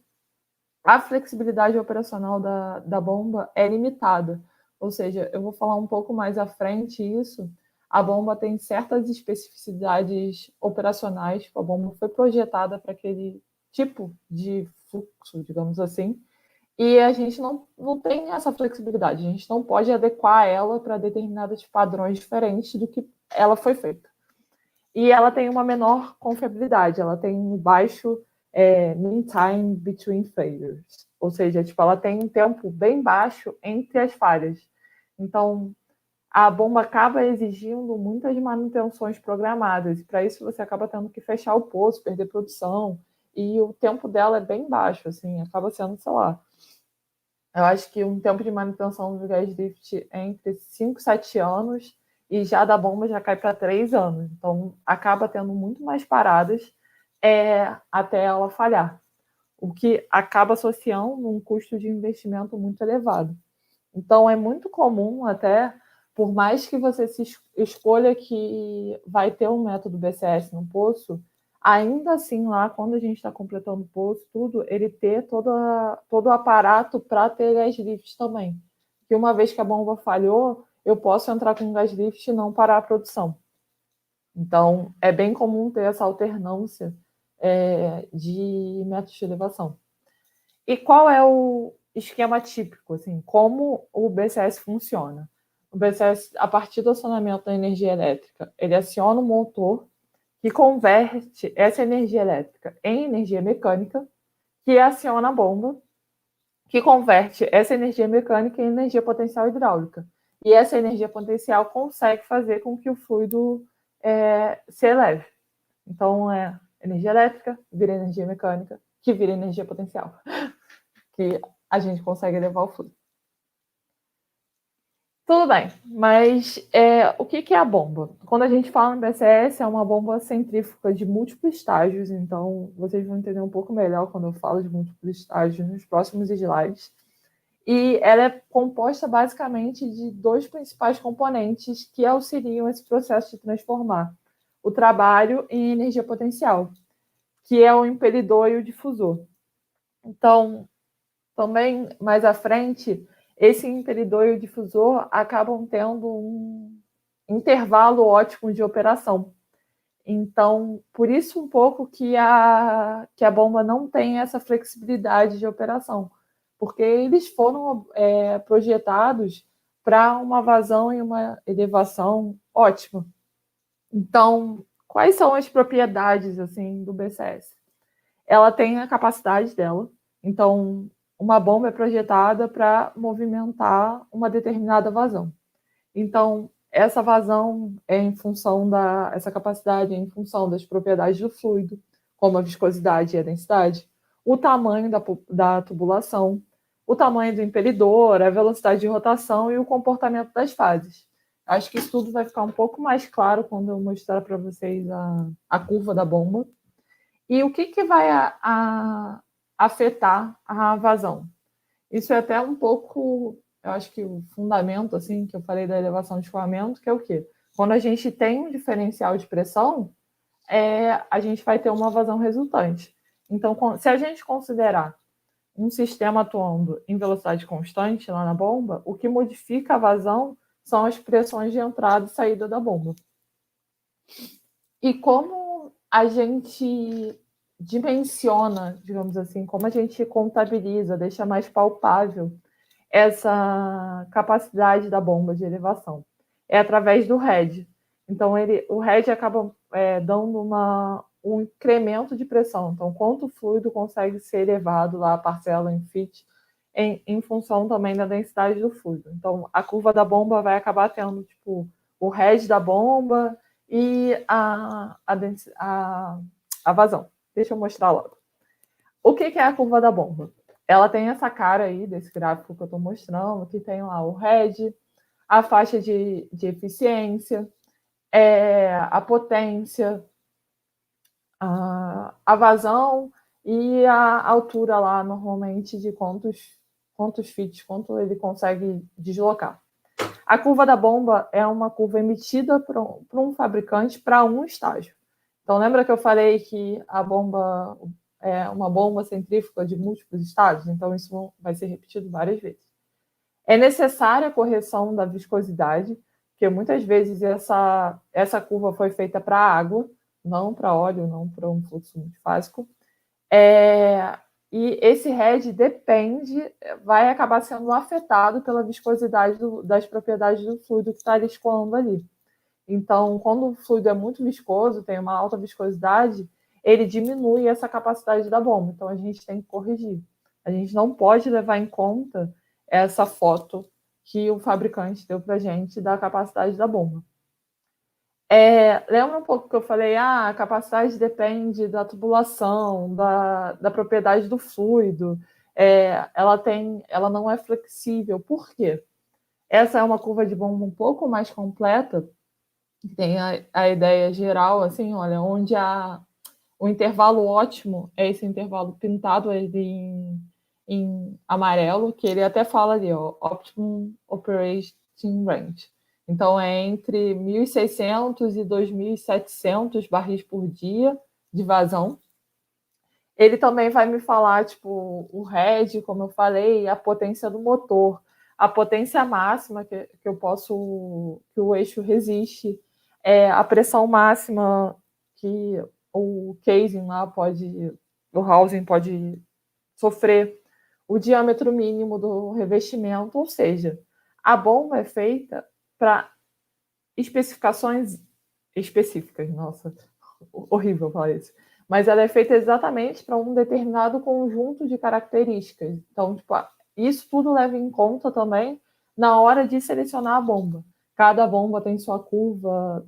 A flexibilidade operacional da bomba é limitada, ou seja, eu vou falar um pouco mais à frente isso. A bomba tem certas especificidades operacionais, a bomba foi projetada para aquele tipo de fluxo, digamos assim, e a gente não tem essa flexibilidade, a gente não pode adequar ela para determinados padrões diferentes do que ela foi feita. E ela tem uma menor confiabilidade, ela tem um baixo mean time between failures, ou seja, tipo, ela tem um tempo bem baixo entre as falhas. Então, a bomba acaba exigindo muitas manutenções programadas, e para isso você acaba tendo que fechar o poço, perder produção, e o tempo dela é bem baixo, assim, acaba sendo, sei lá, eu acho que um tempo de manutenção do gas lift é entre 5 e 7 anos, e já da bomba já cai para 3 anos, então acaba tendo muito mais paradas até ela falhar. o que acaba associando um custo de investimento muito elevado. Então, é muito comum até, por mais que você se escolha que vai ter um método BCS no poço, ainda assim, lá, quando a gente está completando o poço, tudo, ele ter todo o aparato para ter gas lift também. Que uma vez que a bomba falhou, eu posso entrar com gas lift e não parar a produção. Então, é bem comum ter essa alternância de métodos de elevação. E qual é o esquema típico, assim, como o BCS funciona? O BCS, a partir do acionamento da energia elétrica, ele aciona o motor que converte essa energia elétrica em energia mecânica, que aciona a bomba, que converte essa energia mecânica em energia potencial hidráulica. E essa energia potencial consegue fazer com que o fluido se eleve. Então, energia elétrica vira energia mecânica, que vira energia potencial, que a gente consegue elevar o fluido. Tudo bem, mas o que é a bomba? Quando a gente fala em BCS, é uma bomba centrífuga de múltiplos estágios, então vocês vão entender um pouco melhor quando eu falo de múltiplos estágios nos próximos slides. E ela é composta basicamente de dois principais componentes que auxiliam esse processo de transformar o trabalho em energia potencial, que é o impelidor e o difusor. Então, também mais à frente, esse impelidor e o difusor acabam tendo um intervalo ótimo de operação. Então, por isso um pouco que a bomba não tem essa flexibilidade de operação, porque eles foram projetados para uma vazão e uma elevação ótima. Então, quais são as propriedades assim do BCS? Ela tem a capacidade dela. Então, uma bomba é projetada para movimentar uma determinada vazão. Então, essa vazão essa capacidade é em função das propriedades do fluido, como a viscosidade e a densidade, o tamanho da tubulação, o tamanho do impelidor, a velocidade de rotação e o comportamento das fases. Acho que isso tudo vai ficar um pouco mais claro quando eu mostrar para vocês a curva da bomba. E o que vai afetar a vazão? Isso é até um pouco, eu acho que o fundamento, assim, que eu falei da elevação de escoamento, que é o quê? Quando a gente tem um diferencial de pressão, a gente vai ter uma vazão resultante. Então, se a gente considerar um sistema atuando em velocidade constante lá na bomba, o que modifica a vazão são as pressões de entrada e saída da bomba. E como a gente dimensiona, digamos assim, como a gente contabiliza, deixa mais palpável essa capacidade da bomba de elevação? É através do head. Então, o head acaba dando um incremento de pressão. Então, quanto fluido consegue ser elevado lá, a parcela em feet, em função também da densidade do fluido. Então, a curva da bomba vai acabar tendo tipo, o head da bomba e a vazão. Deixa eu mostrar logo. O que é a curva da bomba? Ela tem essa cara aí, desse gráfico que eu estou mostrando, que tem lá o head, a faixa de eficiência, a potência, a vazão e a altura lá, normalmente, de quantos feet, quanto ele consegue deslocar. A curva da bomba é uma curva emitida por um fabricante para um estágio. Então, lembra que eu falei que a bomba é uma bomba centrífuga de múltiplos estágios? Então, isso vai ser repetido várias vezes. É necessária a correção da viscosidade, porque muitas vezes essa curva foi feita para água, não para óleo, não para um fluxo multifásico. E esse head vai acabar sendo afetado pela viscosidade das propriedades do fluido que está escoando ali. Então, quando o fluido é muito viscoso, tem uma alta viscosidade, ele diminui essa capacidade da bomba. Então, a gente tem que corrigir. A gente não pode levar em conta essa foto que o fabricante deu para a gente da capacidade da bomba. Lembra um pouco que eu falei, a capacidade depende da tubulação, da propriedade do fluido, ela não é flexível. Por quê? Essa é uma curva de bomba um pouco mais completa, tem a ideia geral, assim, olha, onde O intervalo ótimo é esse intervalo pintado ali em amarelo, que ele até fala ali, ó, Optimum Operating Range. Então, é entre 1.600 e 2.700 barris por dia de vazão. Ele também vai me falar, tipo, o head, como eu falei, a potência do motor, a potência máxima que o eixo resiste, a pressão máxima que o casing lá o housing pode sofrer, o diâmetro mínimo do revestimento, ou seja, a bomba é feita para especificações específicas. Nossa, horrível falar isso. Mas ela é feita exatamente para um determinado conjunto de características. Então, tipo, isso tudo leva em conta também na hora de selecionar a bomba. Cada bomba tem sua curva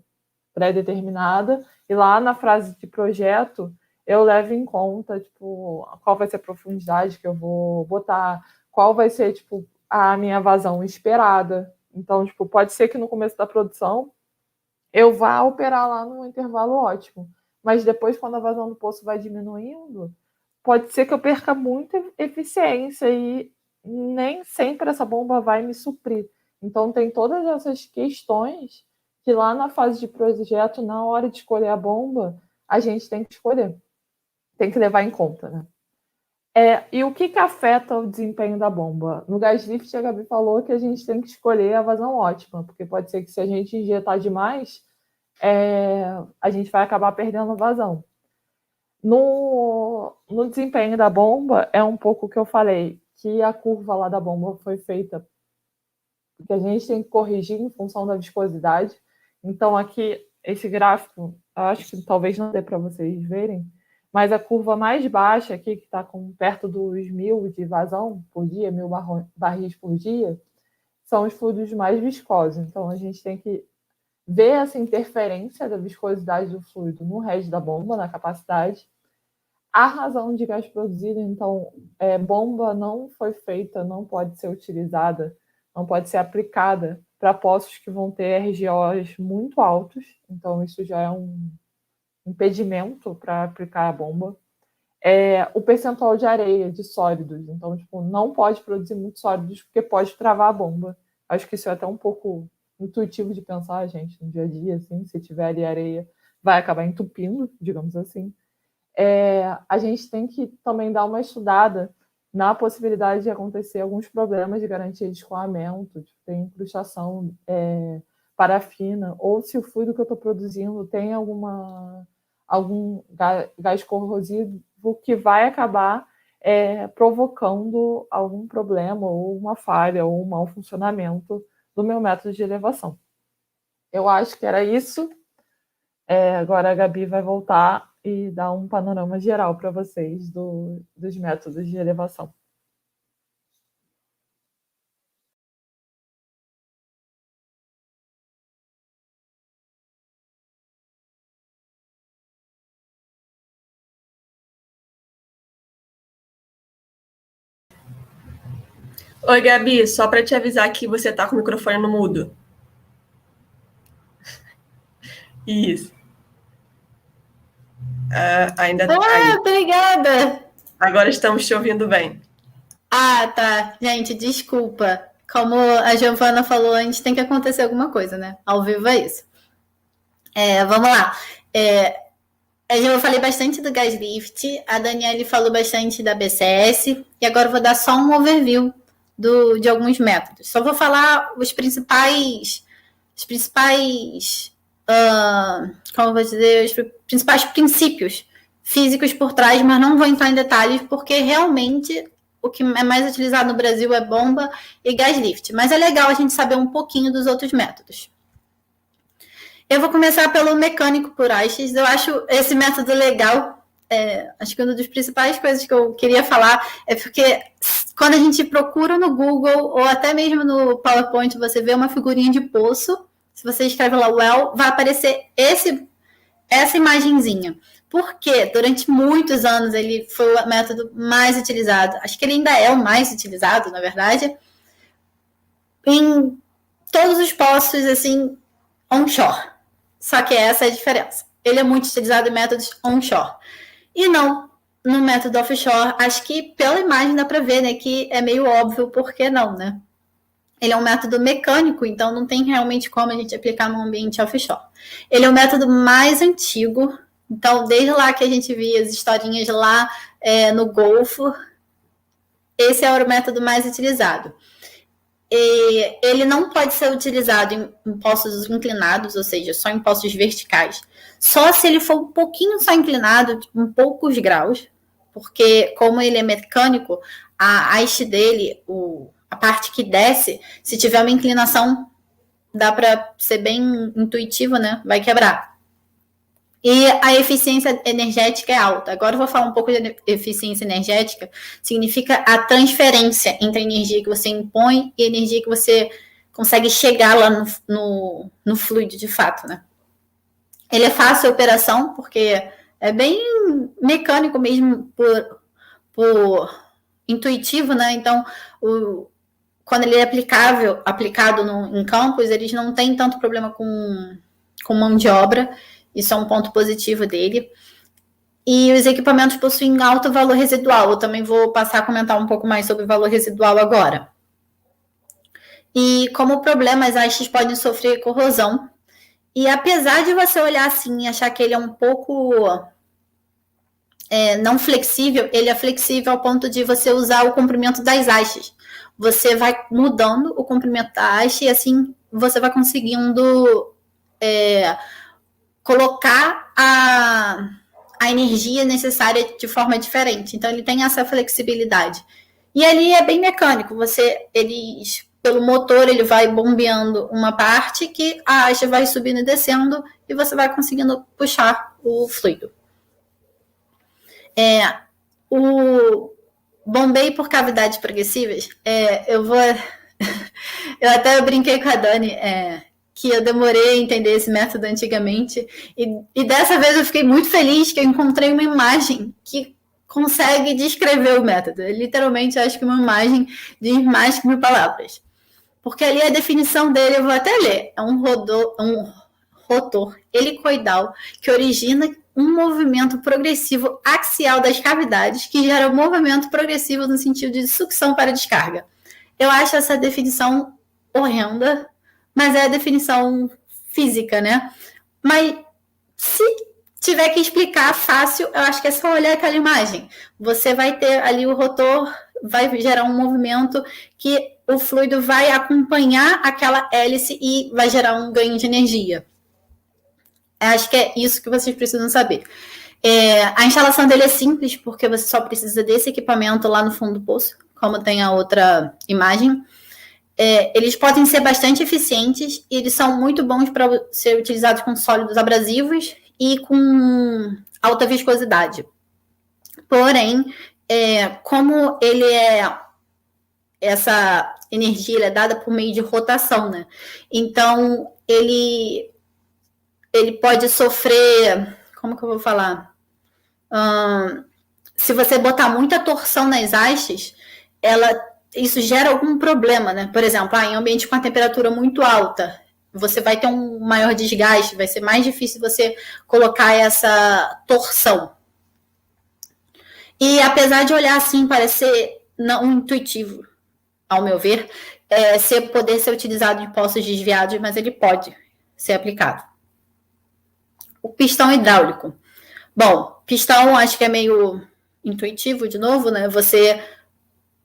pré-determinada, e lá na frase de projeto eu levo em conta, tipo, qual vai ser a profundidade que eu vou botar, qual vai ser, tipo, a minha vazão esperada. Então, tipo, pode ser que no começo da produção eu vá operar lá num intervalo ótimo, mas depois, quando a vazão do poço vai diminuindo, pode ser que eu perca muita eficiência e nem sempre essa bomba vai me suprir. Então, tem todas essas questões que lá na fase de projeto, na hora de escolher a bomba, a gente tem que escolher, tem que levar em conta, né? E o que afeta o desempenho da bomba? No gas lift, a Gabi falou que a gente tem que escolher a vazão ótima, porque pode ser que se a gente injetar demais, a gente vai acabar perdendo vazão. No desempenho da bomba, é um pouco o que eu falei, que a curva lá da bomba foi feita, que a gente tem que corrigir em função da viscosidade. Então, aqui, esse gráfico, eu acho que talvez não dê para vocês verem, mas a curva mais baixa aqui, que está perto dos 1.000 de vazão por dia, 1.000 barris por dia, são os fluidos mais viscosos. Então, a gente tem que ver essa interferência da viscosidade do fluido no head da bomba, na capacidade. A razão de gás produzido, então, bomba não foi feita, não pode ser utilizada, não pode ser aplicada para poços que vão ter RGOs muito altos. Então, isso já é um impedimento para aplicar a bomba. O percentual de areia, de sólidos. Então, tipo, não pode produzir muitos sólidos porque pode travar a bomba. Acho que isso é até um pouco intuitivo de pensar, gente, no dia a dia, assim, se tiver ali areia, vai acabar entupindo, digamos assim. A gente tem que também dar uma estudada na possibilidade de acontecer alguns problemas de garantia de escoamento, de ter incrustação parafina, ou se o fluido que eu estou produzindo tem algum gás corrosivo que vai acabar provocando algum problema, ou uma falha, ou um mau funcionamento do meu método de elevação. Eu acho que era isso. Agora a Gabi vai voltar e dar um panorama geral para vocês dos métodos de elevação. Oi, Gabi, só para te avisar que você está com o microfone no mudo. Isso. Ainda aí. Obrigada! Agora estamos te ouvindo bem. Tá. Gente, desculpa. Como a Giovana falou, antes tem que acontecer alguma coisa, né? Ao vivo é isso. Vamos lá. Eu falei bastante do gas lift, a Daniele falou bastante da BCS, e agora eu vou dar só um overview de alguns métodos. Só vou falar os principais como eu vou dizer, os principais princípios físicos por trás, mas não vou entrar em detalhes, porque realmente o que é mais utilizado no Brasil é bomba e gas lift. Mas é legal a gente saber um pouquinho dos outros métodos. Eu vou começar pelo mecânico por hastes. Eu acho esse método legal. Acho que uma das principais coisas que eu queria falar é porque quando a gente procura no Google ou até mesmo no PowerPoint, você vê uma figurinha de poço. Se você escreve lá well, vai aparecer essa imagenzinha. Porque durante muitos anos ele foi o método mais utilizado. Acho que ele ainda é o mais utilizado, na verdade, em todos os poços, assim, onshore. Só que essa é a diferença. ele é muito utilizado em métodos onshore. E não no método offshore. Acho que pela imagem dá para ver, né, que é meio óbvio por que não, né? Ele é um método mecânico, então não tem realmente como a gente aplicar no ambiente offshore. Ele é o método mais antigo, então desde lá que a gente via as historinhas lá no Golfo, esse é o método mais utilizado. E ele não pode ser utilizado em poços inclinados, ou seja, só em poços verticais. Só se ele for um pouquinho só inclinado, em poucos graus, porque como ele é mecânico, a haste dele, a parte que desce, se tiver uma inclinação, dá para ser bem intuitivo, né? Vai quebrar. E a eficiência energética é alta. Agora eu vou falar um pouco de eficiência energética. Significa a transferência entre a energia que você impõe e a energia que você consegue chegar lá no fluido de fato, né? Ele é fácil a operação, porque é bem mecânico mesmo, por intuitivo, né? Então, quando ele é aplicado em campos, eles não têm tanto problema com mão de obra. Isso é um ponto positivo dele. E os equipamentos possuem alto valor residual. Eu também vou passar a comentar um pouco mais sobre o valor residual agora. E como problema, as hastes podem sofrer corrosão. E apesar de você olhar assim e achar que ele é um pouco não flexível, ele é flexível ao ponto de você usar o comprimento das hastes. Você vai mudando o comprimento da haste e assim você vai conseguindo colocar a energia necessária de forma diferente. Então, ele tem essa flexibilidade. E ali é bem mecânico. Pelo motor, ele vai bombeando uma parte que a haste vai subindo e descendo e você vai conseguindo puxar o fluido. O bombeio por cavidades progressivas, eu até brinquei com a Dani, que eu demorei a entender esse método antigamente, e dessa vez eu fiquei muito feliz que eu encontrei uma imagem que consegue descrever o método. Eu, literalmente, acho que uma imagem diz mais que 1000 palavras. Porque ali a definição dele, eu vou até ler, é um rotor helicoidal que origina um movimento progressivo axial das cavidades que gera um movimento progressivo no sentido de sucção para descarga. Eu acho essa definição horrenda, mas é a definição física, né? Mas se tiver que explicar fácil, eu acho que é só olhar aquela imagem. Você vai ter ali o rotor, vai gerar um movimento que o fluido vai acompanhar aquela hélice e vai gerar um ganho de energia. Eu acho que é isso que vocês precisam saber. A instalação dele é simples, porque você só precisa desse equipamento lá no fundo do poço, como tem a outra imagem. Eles podem ser bastante eficientes e eles são muito bons para ser utilizados com sólidos abrasivos e com alta viscosidade. Porém, como ele essa energia é dada por meio de rotação, né? Então, ele pode sofrer... Como que eu vou falar? Se você botar muita torção nas hastes, isso gera algum problema, né? Por exemplo, em ambiente com a temperatura muito alta, você vai ter um maior desgaste, vai ser mais difícil você colocar essa torção. E apesar de olhar assim, parecer não intuitivo, ao meu ver, poder ser utilizado em poços desviados, mas ele pode ser aplicado. O pistão hidráulico. Bom, pistão acho que é meio intuitivo, de novo, né? Você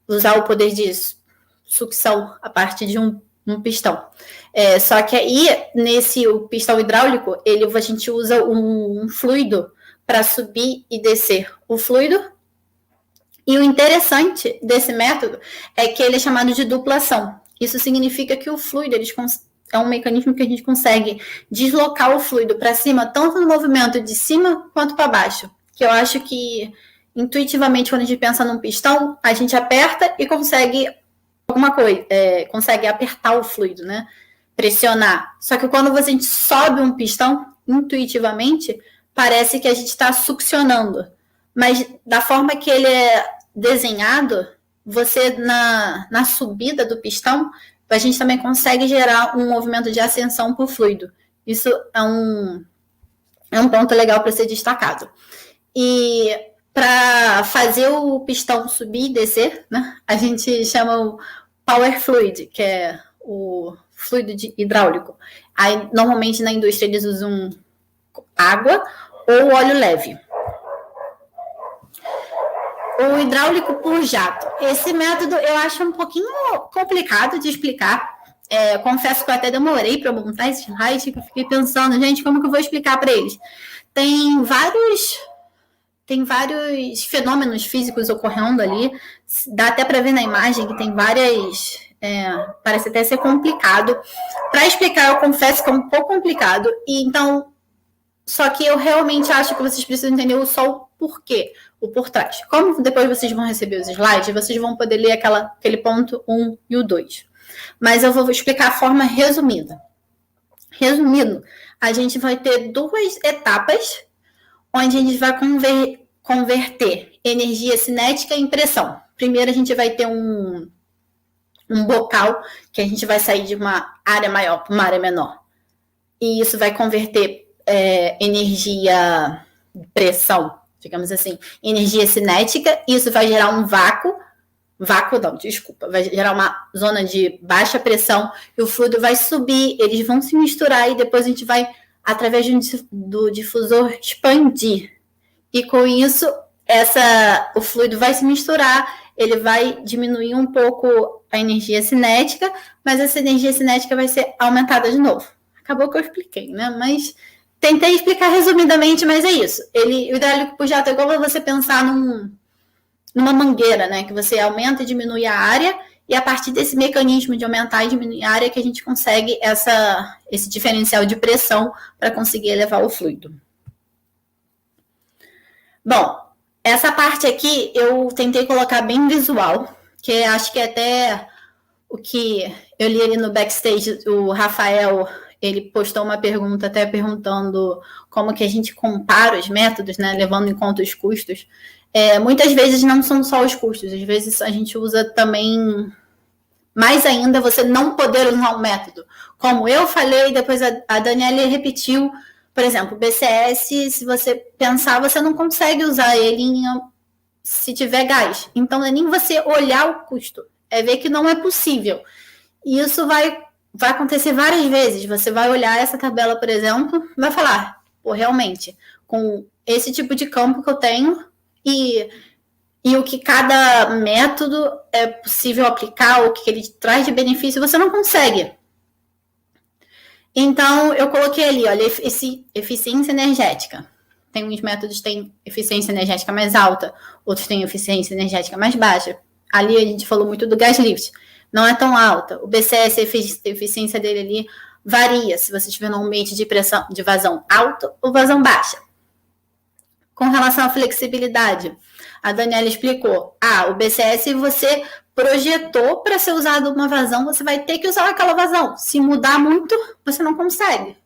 usar o poder de sucção a partir de um pistão. Só que aí, o pistão hidráulico, a gente usa um fluido para subir e descer o fluido. E o interessante desse método é que ele é chamado de duplação. Isso significa que o fluido é um mecanismo que a gente consegue deslocar o fluido para cima, tanto no movimento de cima quanto para baixo. Que eu acho que, intuitivamente, quando a gente pensa num pistão, a gente aperta e consegue alguma coisa, consegue apertar o fluido, né? Pressionar. Só que quando a gente sobe um pistão, intuitivamente, parece que a gente está succionando. Mas da forma que ele é desenhado, você na subida do pistão, a gente também consegue gerar um movimento de ascensão por fluido. Isso é É um ponto legal para ser destacado. E para fazer o pistão subir e descer, né, a gente chama o Power Fluid, que é o fluido hidráulico. Aí, normalmente na indústria eles usam água ou óleo leve. O hidráulico por jato. Esse método eu acho um pouquinho complicado de explicar. Confesso que eu até demorei para montar esse slide, que eu fiquei pensando, gente, como que eu vou explicar para eles? Tem vários fenômenos físicos ocorrendo ali. Dá até para ver na imagem que tem várias... parece até ser complicado. Para explicar, eu confesso que é um pouco complicado. E então, só que eu realmente acho que vocês precisam entender só o porquê, o por trás. Como depois vocês vão receber os slides, vocês vão poder ler aquele ponto 1 e o 2. Mas eu vou explicar a forma resumida. Resumindo, a gente vai ter 2 etapas onde a gente vai converter energia cinética em pressão. Primeiro, a gente vai ter um bocal, que a gente vai sair de uma área maior para uma área menor. E isso vai converter energia, pressão, digamos assim, energia cinética. Isso vai gerar um vácuo não, desculpa, vai gerar uma zona de baixa pressão e o fluido vai subir, eles vão se misturar e depois a gente vai, através do difusor, expandir. E com isso, o fluido vai se misturar, ele vai diminuir um pouco a energia cinética, mas essa energia cinética vai ser aumentada de novo. Acabou que eu expliquei, né? Mas tentei explicar resumidamente, mas é isso. O hidráulico por jato é igual você pensar numa mangueira, né? Que você aumenta e diminui a área, e a partir desse mecanismo de aumentar e diminuir a área que a gente consegue esse diferencial de pressão para conseguir elevar o fluido. Bom, essa parte aqui eu tentei colocar bem visual, que acho que até o que eu li ali no backstage, o Rafael, ele postou uma pergunta até perguntando como que a gente compara os métodos, né, levando em conta os custos. Muitas vezes não são só os custos, às vezes a gente usa também, mais ainda, você não poder usar um método. Como eu falei, depois a Daniela repetiu, por exemplo, o BCS, se você pensar, você não consegue usar ele se tiver gás. Então, não é nem você olhar o custo, é ver que não é possível. E isso vai acontecer várias vezes. Você vai olhar essa tabela, por exemplo, vai falar, pô, realmente, com esse tipo de campo que eu tenho e o que cada método é possível aplicar, o que ele traz de benefício, você não consegue. Então, eu coloquei ali, olha, eficiência energética. Tem uns métodos que têm eficiência energética mais alta, outros têm eficiência energética mais baixa. Ali a gente falou muito do gas lift, não é tão alta. O BCS, a eficiência dele ali varia, se você estiver num ambiente de vazão alta ou vazão baixa. Com relação à flexibilidade, a Daniela explicou. O BCS você projetou para ser usado uma vazão, você vai ter que usar aquela vazão. Se mudar muito, você não consegue.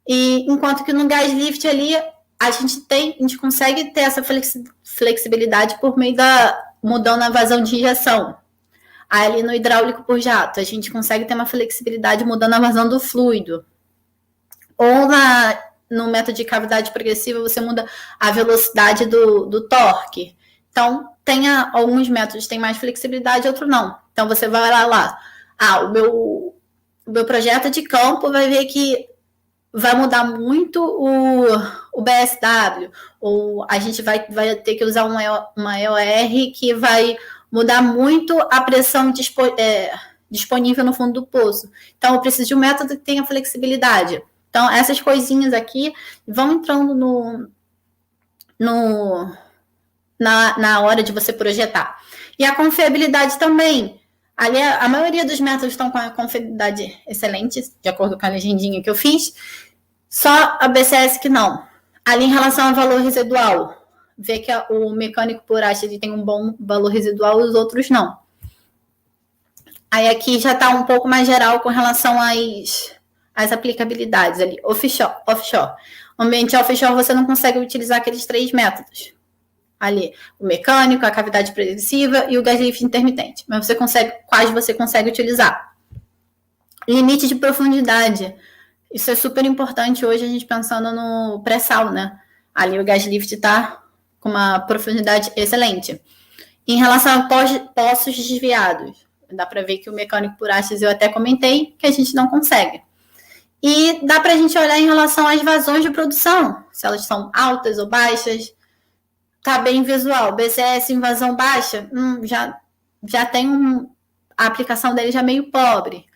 E enquanto que no gas lift ali, a gente consegue ter essa flexibilidade por meio mudando a vazão de injeção. Ali no hidráulico por jato, a gente consegue ter uma flexibilidade mudando a vazão do fluido. Ou no método de cavidade progressiva, você muda a velocidade do torque. Então, alguns métodos têm mais flexibilidade, outros não. Então, você vai lá. O meu projeto de campo vai ver que vai mudar muito o BSW, ou a gente vai ter que usar uma EOR que vai mudar muito a pressão disponível no fundo do poço. Então, eu preciso de um método que tenha flexibilidade. Então, essas coisinhas aqui vão entrando na hora de você projetar. E a confiabilidade também. Ali, a maioria dos métodos estão com a confiabilidade excelente, de acordo com a legendinha que eu fiz. Só a BCS que não. Ali, em relação ao valor residual, vê que o mecânico por acha ele tem um bom valor residual e os outros não. Aí, aqui já está um pouco mais geral com relação às aplicabilidades ali. Offshore. No ambiente offshore, você não consegue utilizar aqueles 3 métodos. Ali, o mecânico, a cavidade progressiva e o gas lift intermitente. Mas quais você consegue utilizar? Limite de profundidade. Isso é super importante hoje, a gente pensando no pré-sal, né? Ali o gas lift está com uma profundidade excelente. Em relação a poços desviados, dá para ver que o mecânico por hastes eu até comentei que a gente não consegue. E dá para a gente olhar em relação às vazões de produção, se elas são altas ou baixas. Tá bem visual. BCS em vazão baixa, já tem a aplicação dele já meio pobre.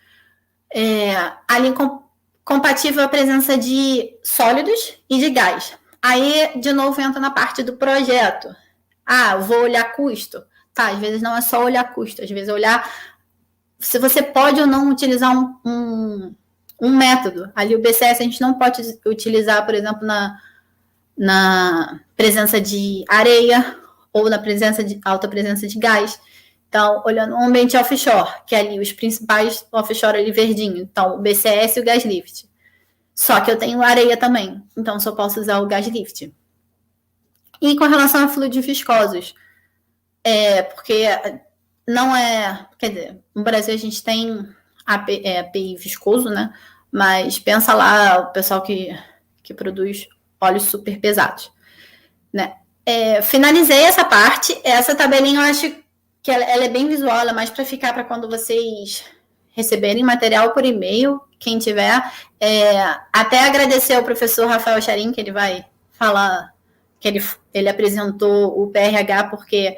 Ali compatível a presença de sólidos e de gás. Aí, de novo, entra na parte do projeto. Eu vou olhar custo. Tá, às vezes não é só olhar custo, às vezes é olhar se você pode ou não utilizar um método. Ali o BCS a gente não pode utilizar, por exemplo, na presença de areia ou na alta presença de gás. Então, olhando o ambiente offshore, que é ali os principais offshore ali verdinho. Então, o BCS e o gas lift. Só que eu tenho areia também, então só posso usar o gas lift. E com relação a fluidos viscosos, porque não é... Quer dizer, no Brasil a gente tem API viscoso, né? Mas pensa lá o pessoal que produz óleos super pesados, né? Finalizei essa parte. Essa tabelinha eu acho que ela é bem visual, ela é mais para ficar para quando vocês receberem material por e-mail, quem tiver. Até agradecer ao professor Rafael Charim, que ele vai falar, que ele apresentou o PRH, porque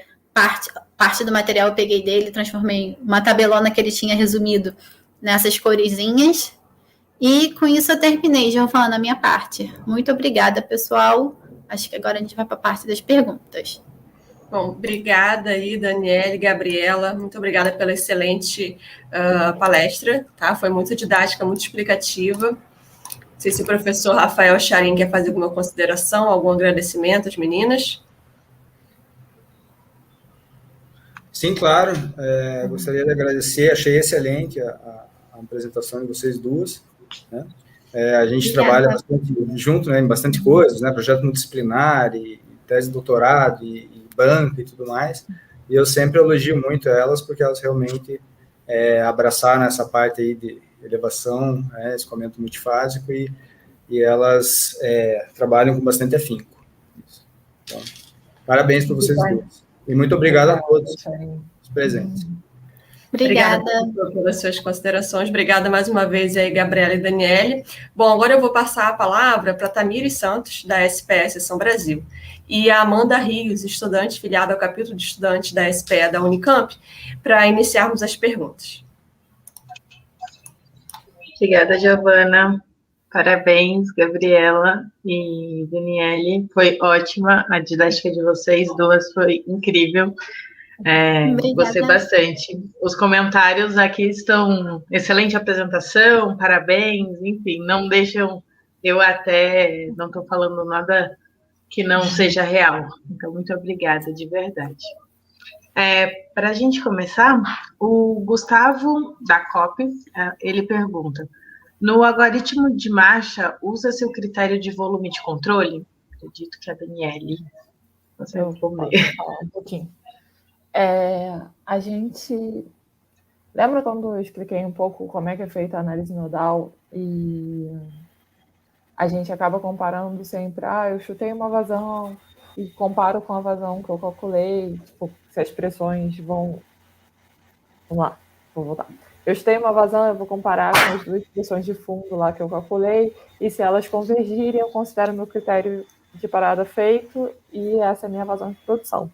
parte do material eu peguei dele, transformei em uma tabelona que ele tinha resumido nessas coresinhas. E com isso eu terminei, Giovana, a minha parte. Muito obrigada, pessoal. Acho que agora a gente vai para a parte das perguntas. Bom, obrigada aí, Daniele, Gabriela. Muito obrigada pela excelente palestra, tá? Foi muito didática, muito explicativa. Não sei se o professor Rafael Charim quer fazer alguma consideração, algum agradecimento às meninas. Sim, claro. Gostaria de agradecer, achei excelente a apresentação de vocês duas, né? A gente trabalha bastante junto, né, em bastante coisas, né, projeto multidisciplinar, e tese de doutorado, e banco e tudo mais, e eu sempre elogio muito elas, porque elas realmente abraçaram essa parte aí de elevação, escoamento multifásico, e elas trabalham com bastante afinco. Então, parabéns para vocês duas. E muito obrigado a todos os presentes. Obrigada pelas suas considerações. Obrigada mais uma vez aí, Gabriela e Daniele. Bom, agora eu vou passar a palavra para a Tamires Santos, da SPS São Brasil, e a Amanda Rios, estudante filiada ao capítulo de estudantes da SPE da Unicamp, para iniciarmos as perguntas. Obrigada, Giovana. Parabéns, Gabriela e Daniele. Foi ótima. A didática de vocês duas foi incrível. Gostei bastante. Os comentários aqui estão... Excelente apresentação, parabéns, enfim, não deixam... Eu até não estou falando nada que não seja real. Então, muito obrigada, de verdade. Para a gente começar, o Gustavo, da COP, ele pergunta: no algoritmo de marcha, usa-se o critério de volume de controle? Acredito que a Daniele você vai responder. Falar um pouquinho. A gente... Lembra quando eu expliquei um pouco como é que é feita a análise nodal e a gente acaba comparando sempre, eu chutei uma vazão e comparo com a vazão que eu calculei, tipo, se as pressões vão... Vamos lá, vou voltar. Eu chutei uma vazão, eu vou comparar com as duas pressões de fundo lá que eu calculei, e se elas convergirem, eu considero meu critério de parada feito, e essa é a minha vazão de produção.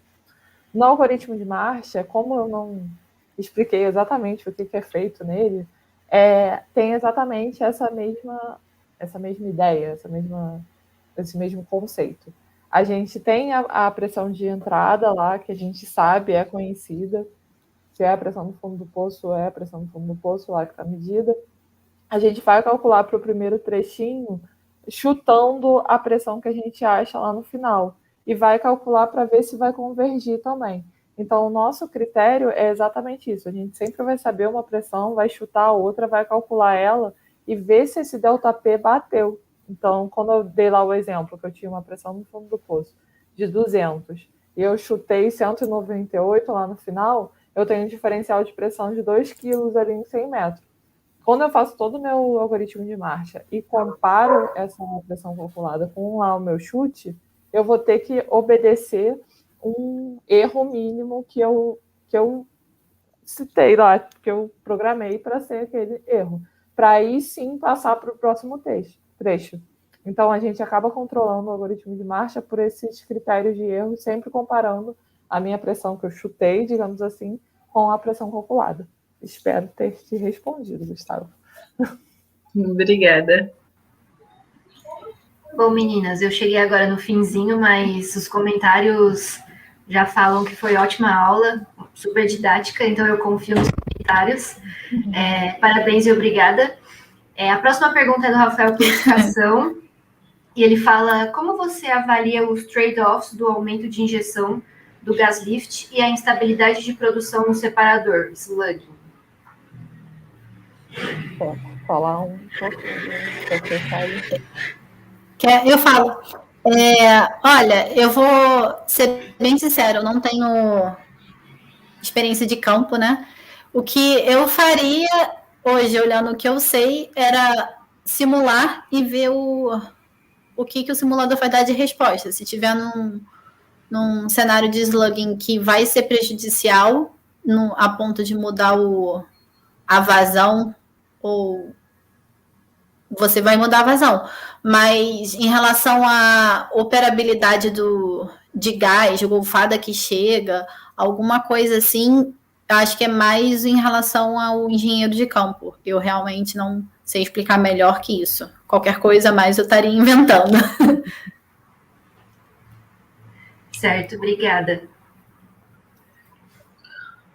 No algoritmo de marcha, como eu não expliquei exatamente o que é feito nele, tem exatamente essa mesma ideia, esse mesmo conceito. A gente tem a pressão de entrada lá, que a gente sabe, é conhecida, se é a pressão do fundo do poço, é a pressão do fundo do poço lá que está medida. A gente vai calcular para o primeiro trechinho, chutando a pressão que a gente acha lá no final. E vai calcular para ver se vai convergir também. Então, o nosso critério é exatamente isso. A gente sempre vai saber uma pressão, vai chutar a outra, vai calcular ela e ver se esse ΔP bateu. Então, quando eu dei lá o exemplo, que eu tinha uma pressão no fundo do poço de 200 e eu chutei 198 lá no final, eu tenho um diferencial de pressão de 2 kg ali em 100 metros. quando eu faço todo o meu algoritmo de marcha e comparo essa pressão calculada com lá o meu chute, eu vou ter que obedecer um erro mínimo que eu citei lá, que eu programei para ser aquele erro, para aí sim passar para o próximo trecho. Então, a gente acaba controlando o algoritmo de marcha por esses critérios de erro, sempre comparando a minha pressão que eu chutei, digamos assim, com a pressão calculada. Espero ter te respondido, Gustavo. Obrigada. Bom, meninas, eu cheguei agora no finzinho, mas os comentários já falam que foi ótima aula, super didática, então eu confio nos comentários. Parabéns e obrigada. A próxima pergunta é do Rafael Purificação, e ele fala: como você avalia os trade-offs do aumento de injeção do gas lift e a instabilidade de produção no separador, slugging? Posso falar um pouco? Eu falo. Olha, eu vou ser bem sincero, eu não tenho experiência de campo, né? O que eu faria hoje, olhando o que eu sei, era simular e ver o que o simulador vai dar de resposta. Se tiver num cenário de slugging que vai ser prejudicial a ponto de mudar a vazão, ou você vai mudar a vazão. Mas em relação à operabilidade de gás, de golfada que chega, alguma coisa assim, acho que é mais em relação ao engenheiro de campo. Eu realmente não sei explicar melhor que isso. Qualquer coisa mais eu estaria inventando. Certo, obrigada.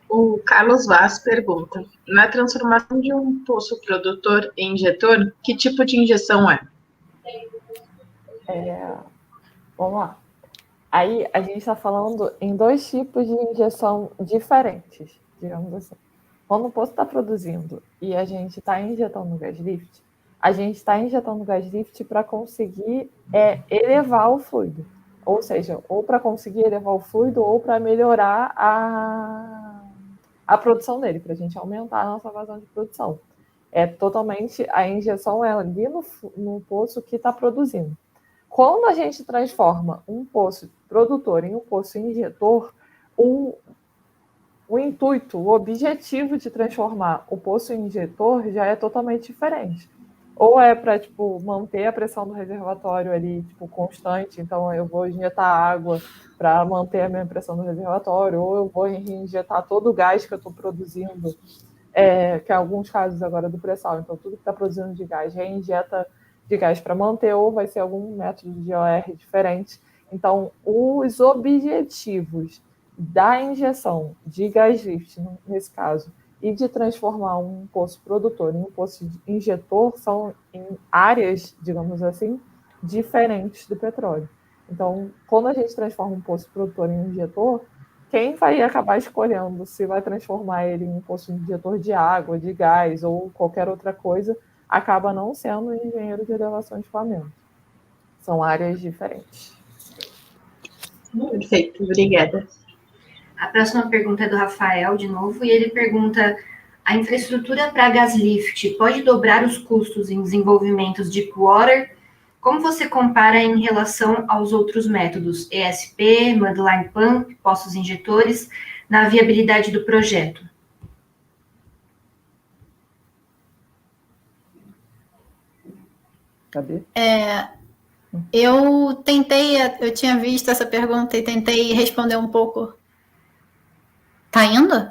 O Carlos Vaz pergunta: na transformação de um poço produtor em injetor, que tipo de injeção é? Vamos lá. Aí a gente está falando em 2 tipos de injeção diferentes, digamos assim. Quando o poço está produzindo e a gente está injetando gás lift, a gente está injetando gás lift para conseguir elevar o fluido. Ou seja, ou para conseguir elevar o fluido ou para melhorar a produção dele, para a gente aumentar a nossa vazão de produção. É totalmente a injeção ali no poço que está produzindo. Quando a gente transforma um poço produtor em um poço injetor, o intuito, o objetivo de transformar o poço em injetor já é totalmente diferente. Ou é para manter a pressão do reservatório ali constante, então eu vou injetar água para manter a minha pressão do reservatório, ou eu vou injetar todo o gás que eu estou produzindo, que é alguns casos agora do pré-sal, então tudo que está produzindo de gás reinjeta de gás para manter, ou vai ser algum método de OR diferente. Então, os objetivos da injeção de gás lift, nesse caso, e de transformar um poço produtor em um poço injetor são em áreas, digamos assim, diferentes do petróleo. Então, quando a gente transforma um poço produtor em um injetor, quem vai acabar escolhendo se vai transformar ele em um poço injetor de água, de gás ou qualquer outra coisa, acaba não sendo engenheiro de elevação de escoamento. São áreas diferentes. Perfeito, obrigada. A próxima pergunta é do Rafael, de novo, e ele pergunta: a infraestrutura para gas lift pode dobrar os custos em desenvolvimentos de deep water? Como você compara em relação aos outros métodos, ESP, Mudline Pump, poços injetores, na viabilidade do projeto? Cadê? Eu tinha visto essa pergunta e tentei responder um pouco. Tá indo?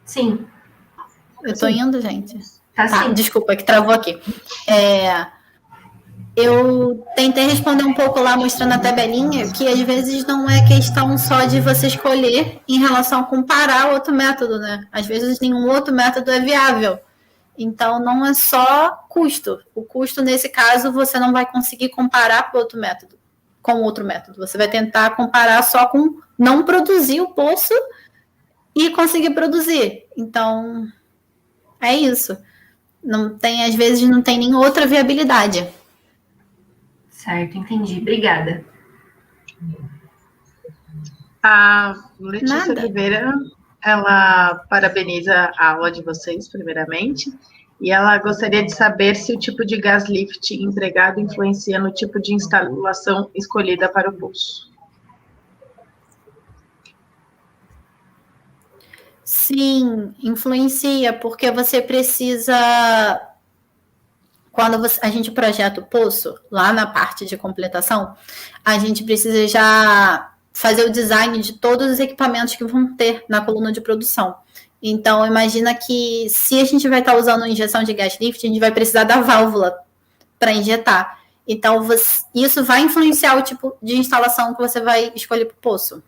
Sim. Eu tô indo, gente? Tá sim. Desculpa, que travou aqui. Eu tentei responder um pouco lá, mostrando a tabelinha, que às vezes não é questão só de você escolher em relação a comparar outro método, né? Às vezes nenhum outro método é viável. Então, não é só custo. O custo, nesse caso, você não vai conseguir comparar com outro método. Você vai tentar comparar só com não produzir o poço e conseguir produzir. Então, é isso. Às vezes não tem nem outra viabilidade. Certo, entendi. Obrigada. A Letícia Oliveira ela parabeniza a aula de vocês, primeiramente, e ela gostaria de saber se o tipo de gás lift empregado influencia no tipo de instalação escolhida para o poço. Sim, influencia, porque você precisa... Quando a gente projeta o poço, lá na parte de completação, a gente precisa já fazer o design de todos os equipamentos que vão ter na coluna de produção. Então, imagina que se a gente vai estar usando injeção de gas lift, a gente vai precisar da válvula para injetar. Então, isso vai influenciar o tipo de instalação que você vai escolher para o poço.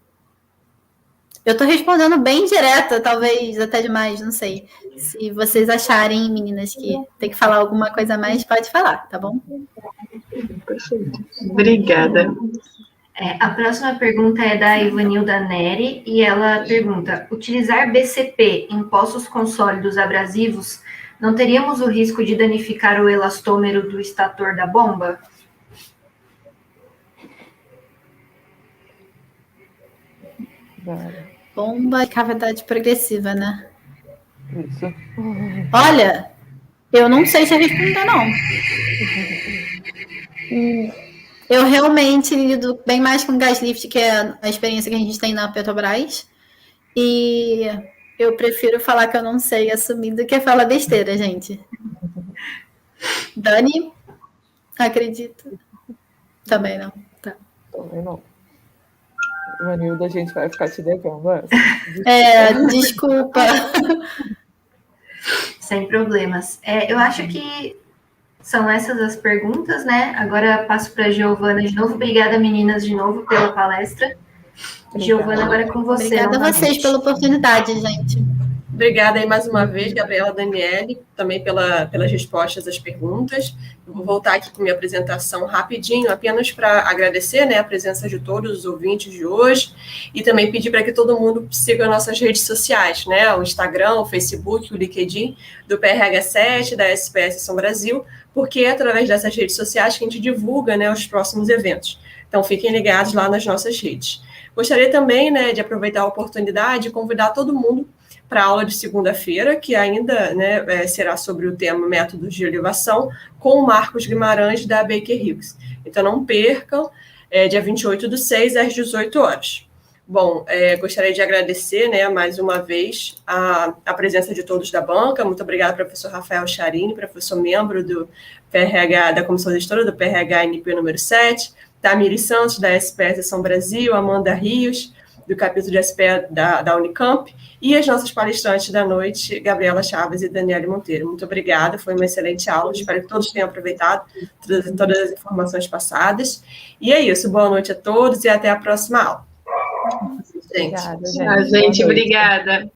Eu estou respondendo bem direta, talvez até demais, não sei. Se vocês acharem, meninas, que tem que falar alguma coisa a mais, pode falar, tá bom? Perfeito. Obrigada. A próxima pergunta é da Ivanilda Neri, e ela pergunta: utilizar BCP em poços com sólidos abrasivos, não teríamos o risco de danificar o elastômero do estator da bomba? Bomba de cavidade progressiva, né? Isso. Olha, eu não sei se responder, não. Eu realmente lido bem mais com gas lift, que é a experiência que a gente tem na Petrobras. E eu prefiro falar que eu não sei assumir do que falar besteira, gente. Dani? Acredito. Também não. Tá. Também não. Vanilda, a gente vai ficar te devendo essa. Desculpa. Sem problemas. Eu acho que são essas as perguntas, né? Agora passo para a Giovana de novo. Obrigada, meninas, de novo pela palestra. Giovana, agora é com você. Obrigada a vocês pela oportunidade, gente. Obrigada aí mais uma vez, Gabriela, Daniele, também pelas respostas às perguntas. Eu vou voltar aqui com minha apresentação rapidinho, apenas para agradecer, né, a presença de todos os ouvintes de hoje e também pedir para que todo mundo siga nossas redes sociais, né, o Instagram, o Facebook, o LinkedIn do PRH7, da SPS São Brasil, porque é através dessas redes sociais que a gente divulga, né, os próximos eventos. Então, fiquem ligados lá nas nossas redes. Gostaria também, né, de aproveitar a oportunidade e convidar todo mundo para a aula de segunda-feira, que ainda, né, será sobre o tema métodos de elevação, com o Marcos Guimarães, da Baker Hughes. Então, não percam, dia 28/6, às 18 horas. Bom, gostaria de agradecer, né, mais uma vez a presença de todos da banca. Muito obrigada, professor Rafael Charini, professor membro do PRH, da Comissão Gestora do PRH-NP número 7, Tamires Santos, da SPS São Brasil, Amanda Rios, do capítulo de SP da Unicamp, e as nossas palestrantes da noite, Gabriela Chaves e Daniele Monteiro. Muito obrigada, foi uma excelente aula, espero que todos tenham aproveitado todas as informações passadas. E é isso, boa noite a todos e até a próxima aula. Obrigada, gente. Obrigada.